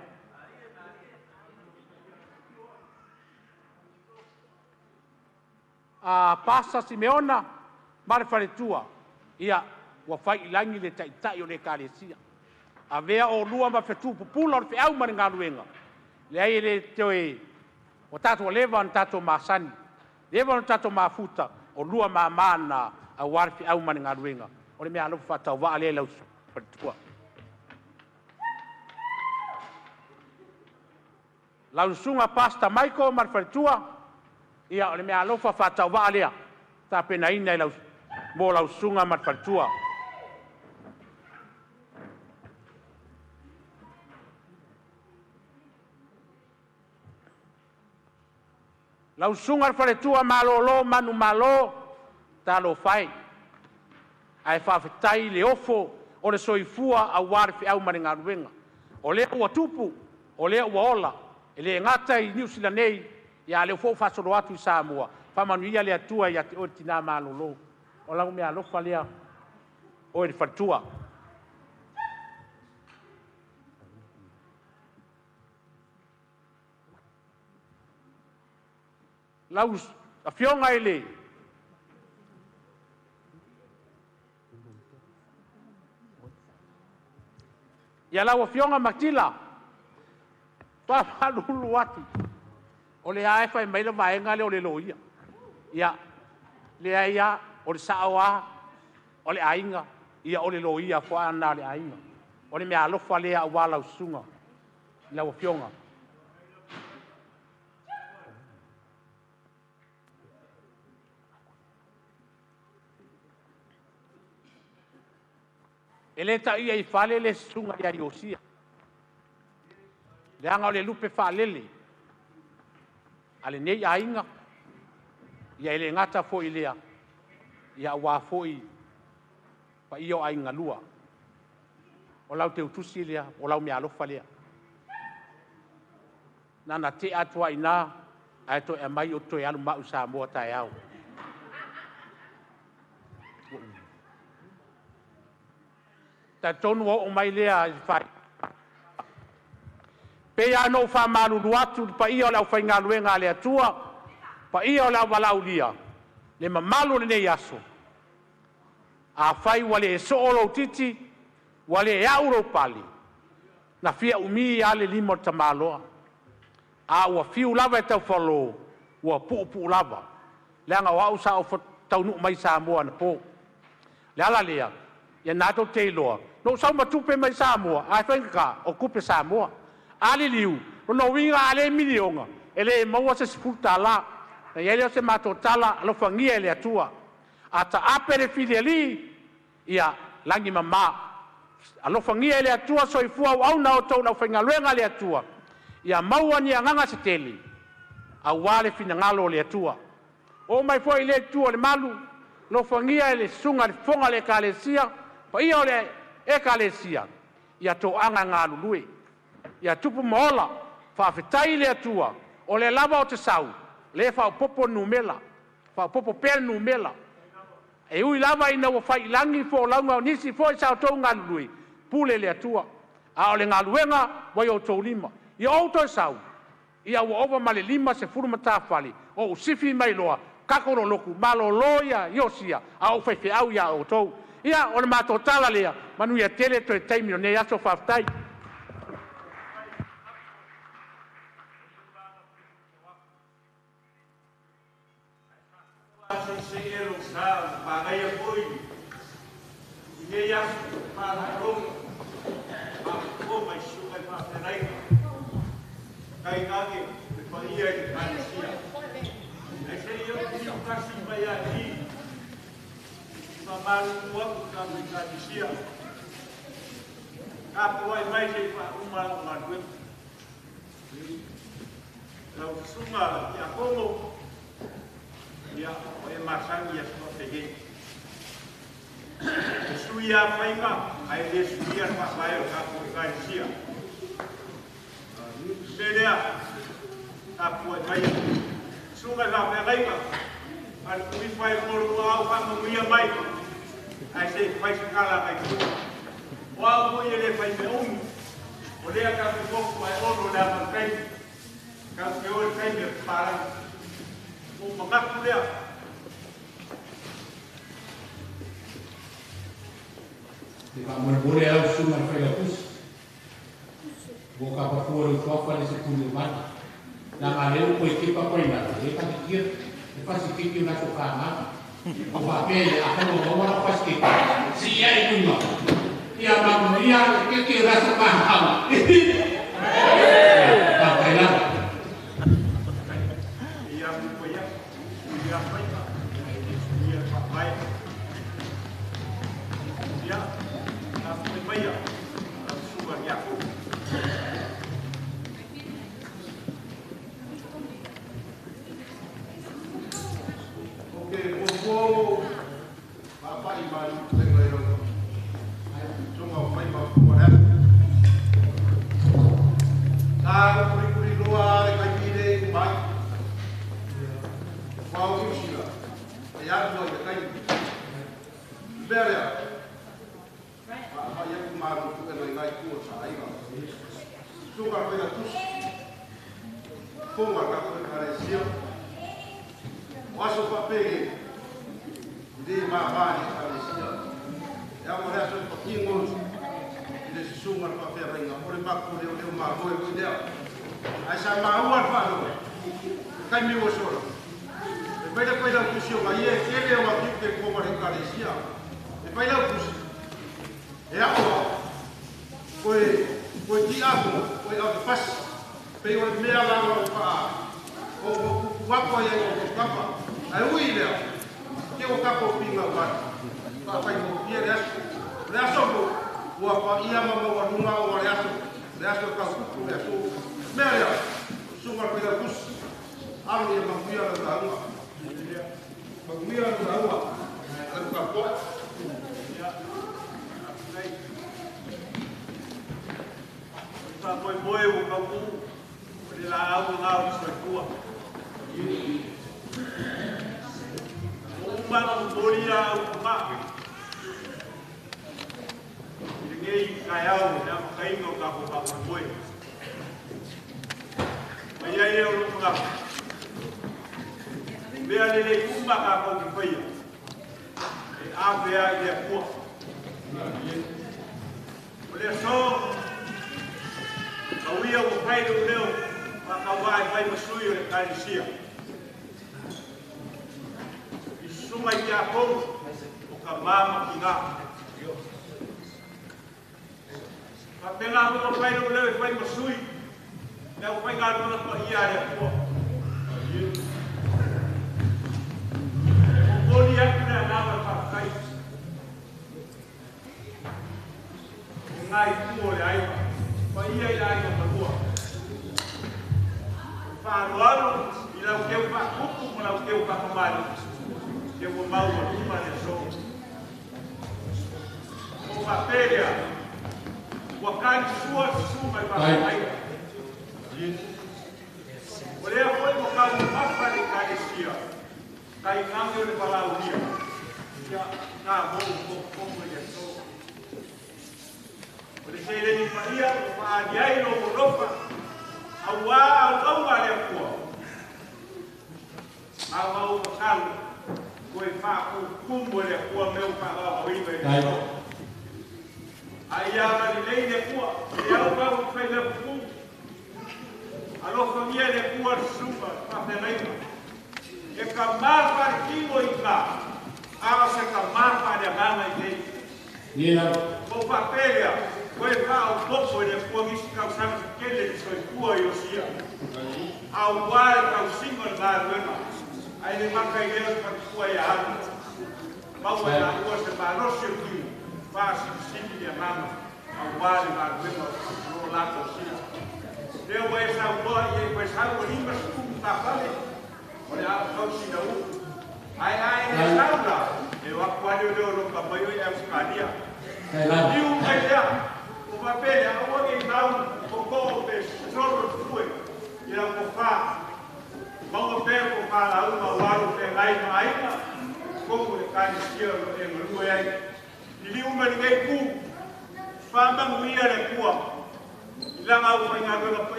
A pasa Simeona, mat wharetua, ia wa whai ilangi le taitai o le kālesia. A vea o lua ma whetu pupula o le whiau mani ngā luenga. Le ai le teoi, o tātou lewa an tātou masani. Lewa no tato mafuta o lua mamana a warfi au mani ngā ruenga. O le mea alofu whatau waa le lau patua. lausunga pasta Michael marfaritua ia ole me alofa fatauva lea ta pena ina lau mo lausunga marfaritua lausunga marfaritua malolo manu malo ta lo fai ai whawhetai le ofo o le soifua a ware fi au maringa ruenga. O lea ua tupu, o lea ua ola, e le ngata i New Zealand nei, ia leo fo fasoro atu i Samoa, whamanuia lea tua ia te o tina malolo. O lau mea lofa lea o e whatua. Lau a fionga ele, ia lau a fionga makila, pa malulu atu. O le ae fai maila vaenga le o le loia. Ia, le aia, o le saawa, o le ainga, ia o le loia fua ana le ainga. O le mea alofa lea a wala usunga, lau a fionga. E le ta ia I fale le sunga ia Iosia. Le anga o le lupe falele. Ale nei ainga. Ia ele ngata fo I lea. Ia wa fo I. Pa io ainga lua. O lau te utusi lea. O lau me alofa lea. Nana te atua ina. Aeto e mai o toi alu mau Samoa tae au. Ta tonu o mai lea I fai. Pe ya no fa malu atu pa ia la fa ngaluenga le atua. Pa ia la walau lia. Le mamalu le nei aso. A fai wale so olo titi, wale euro pali. Na fia umi ale limo tamaloa. A ua fiu lava e tau whalo, ua pupu lava. Le anga wau sa o taunu mai Samoa na po. Le ala lea. Ia nato te loa. No sau matupe mai Samoa. Ai whainga o kupe Samoa. Ali liu. No winga ale milionga. Ele maua se sifuta la. Na iele se mato tala alo whangia ele atua. Ata apere fideli. Ia langi mama. Alo whangia ele atua soifua au na o tau na whainga luenga ele atua. Ia maua ni anganga se teli. Au wale fina ngalo ele atua. O mai fo ele atua le malu. Lo whangia ele sunga le fonga le kalesia. Pa ia ole e kalesia. Ia to anga ngā lulue. Ia tupu maola. Whawhetai le atua. O le lava o te sau. Le whaupopo numela. Whaupopo pēr numela. E ui lava ina wa whai langi fo launga o nisi fo I sao tau ngā lulue. Pule le atua. A ole ngā luenga wai o tau lima. Ia o tau sau. Ia ua ova male lima se furu matawhali. O usifi mai loa. Kakoro loku. Malo loia Iosia. A o whaife au ia o tau. Ia, o le mātou tala lea, manu ia tele to e taimi o nei aso whaftai. Se ero sa, pagai a poi, I nei aso, pāharong, o mai sukai whawhenai, kai kake, e whaia I kānesia. E se io ki kasi mai a hi, Mamaru aku kami kadisia. Kapu ai mai sei pa uma marwe. Lau sunga ya komo. Ya e masangi ya so tege. Suya painga ai de suya pa baio kapu kadisia. Sedea kapu ai mai. Sunga la pega. Al kui fai moro au pa muia mai. Ai sei fai kala kai tu. Wa mo ele fai me o le ka pe ko ai ono da man kai. Ka pe o kai me para. O manga ku le. Di pa mo bole au su ma fai la pus. Bo ka pa fuori ko fa le se tu man. Na mare ko equipa ko ina. E ka kir. E fa si kiki na so fa ma. O papel, akan membawa pasti. Siya itu no. Ia manusia que rasa paham. Papailah.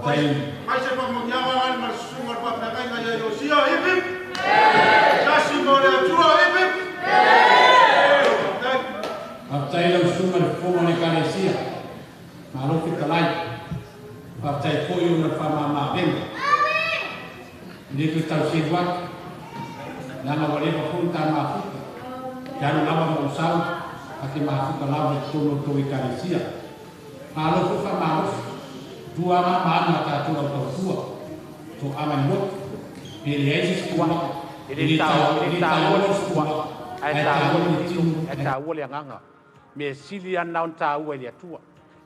Mai se pamonyawa al masunga pa peka nga Iosia hip. Kasi mo le atua hip. Aptai lau sunga le fonga le Iosia. Malo ki talai. Aptai ko yu na whamama venga. Ni tu tau sidwa. Nanga wale pa punta mafuta. Kano lawa mo usau. Aki mafuta lawa tono to Iosia. Malo ku whamama. Tua mana ta tua tua to aman mo ele é kuat ele ta ole nganga me silia naun ta ole tua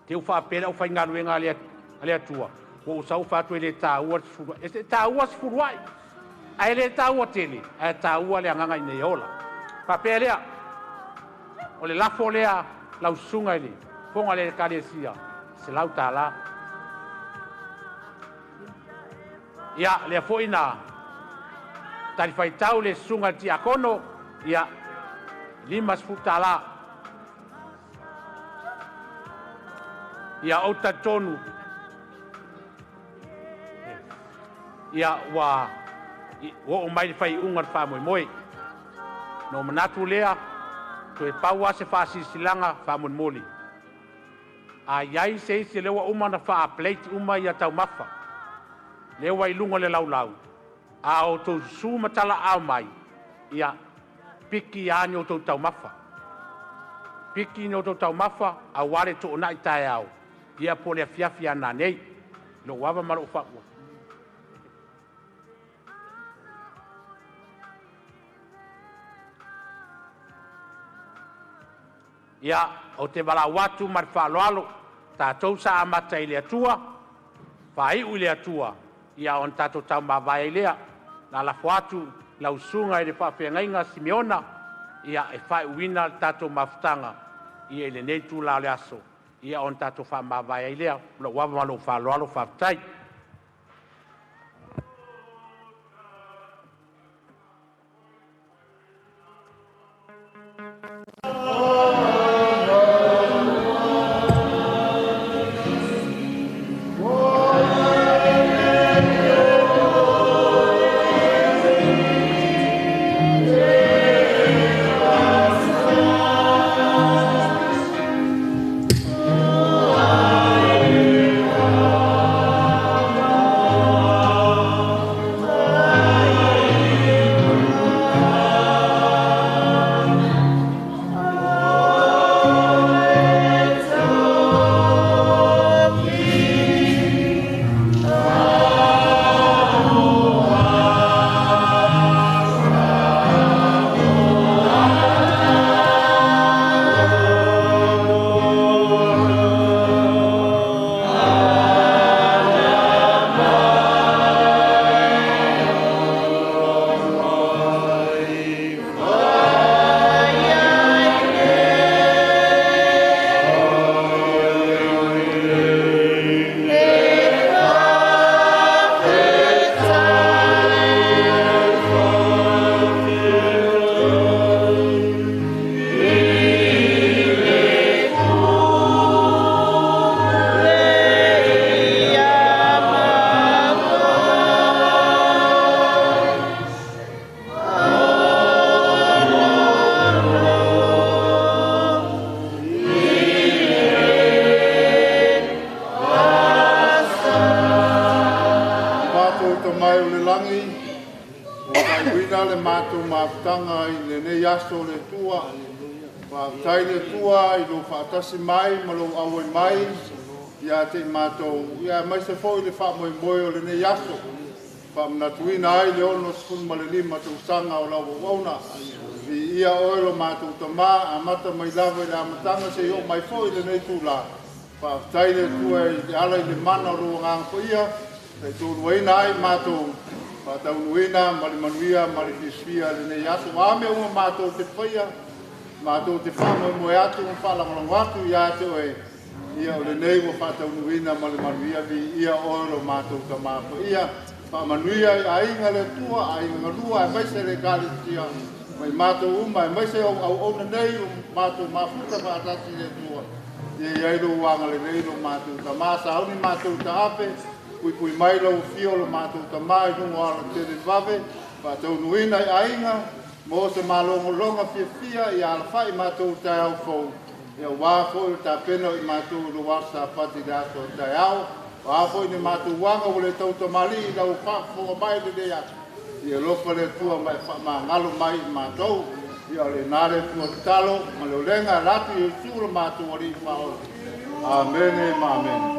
te ufa pela ufa ngalu ngale ale tua ko usau fa to ele ta o ese ta o furuai a ele ta o tele a ta o le nganga ne yola pa pela ole la folea la usunga ele ponga le Iosia se lauta la ia le foina tali fai tau le sunga ti akono ia 5 futala ia ota tonu ia wa o mai fai unga fa moi no manatu lea to e paua se fa silanga fa moli ai ai se lewa uma na fa plate uma ia tau mafa le wai lungo le laulau a o to su matala a mai ia piki ani o to tau mafa piki no to tau mafa a ware to na itai au ia po le fiafia na nei lo wava malo fa ia o te bala watu mar fa loalo ta tou sa amata ile atua fa i ile atua ia on tato tau mawai lea na la fuatu la usunga e le whawhengainga Simeona ia e whai uina tato mafutanga ia ele neitu la le aso ia on tato wha mawai lea la wawalo wha loalo whaftai Tasi mai, malo awe mai, ia te matou, ia mai se foi le wha moi moi o le ne yaso. Wha mnatuina ai le ono skun ma le lima tau sanga o lau wauna. Vi ia oelo matou tama, a mata mai lawe le amatanga se o mai foi le nei tūla. Wha taile tua i ala i le mana o rua ngang ko ia, te tū nuina ai matou. Wha tau nuina, ma le manuia, ma le kisvia le ne yaso. Ame uma matou te whaia, matou te whama moe atu, whalangalong atu, ia te oe. Ia o le nei wa whatau nuina ma le manuia vi ia oero matou ka mako. Ia whamanuia a inga le tua, a inga lua, e maise le kare tia. Mai matou uma, e maise au ona nei, matou mafuta pa atati le tua. Ia iaido wanga le nei no matou ka masa, auni matou ka ape, pui mai lau fio lo mātou tamai nungo ala tere vave, mātou nuina i ainga, mo se malongolonga fia i ala whai mātou tai au fau. Ia wāfo i tā pena i mātou ruasa pati dato tai au, wāfo i ni mātou wanga o le tau tamali i lau whaafonga mai de dea. Ia lopa le tua mai ngalo mai i mātou, ia le nare tua talo, ma le olenga ratu i sura mātou ori i whaoro. Amen e ma amen.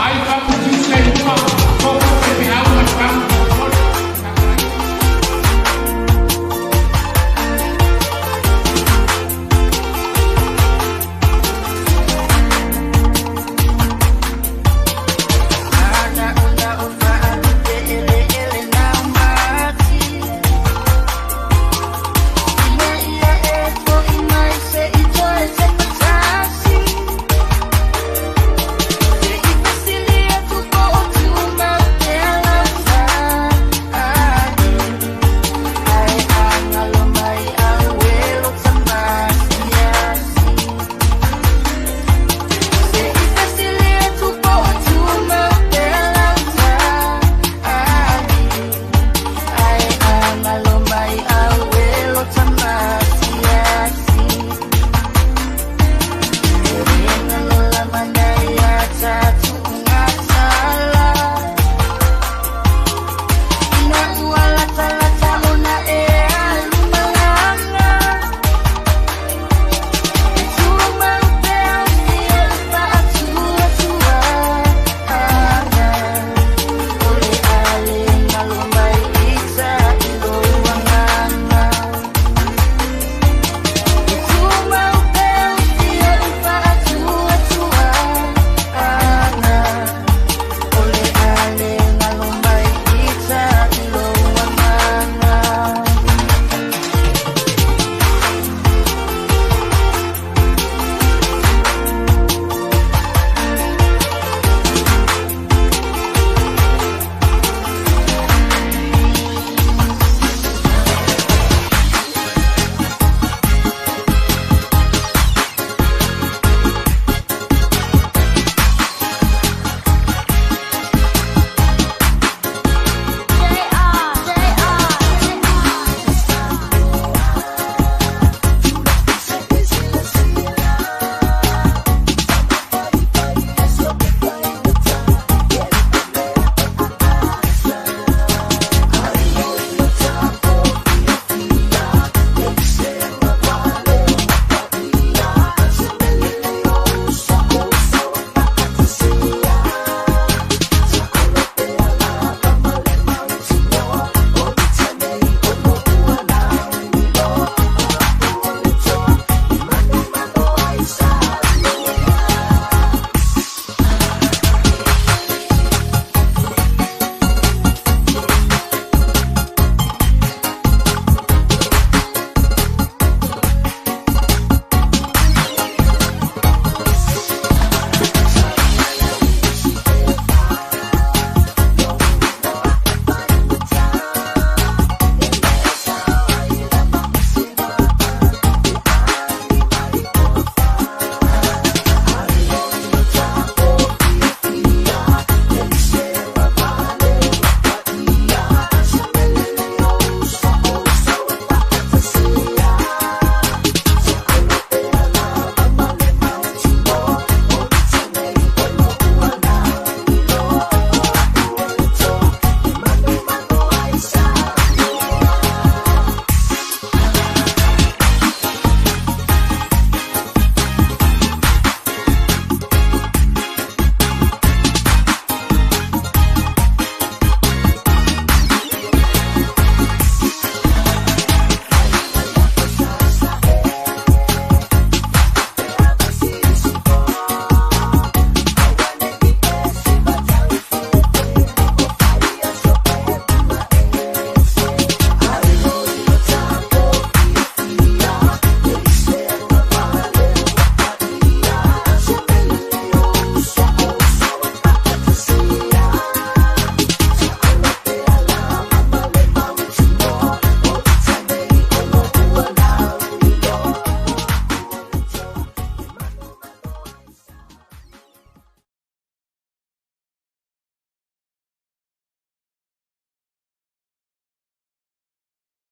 Ai,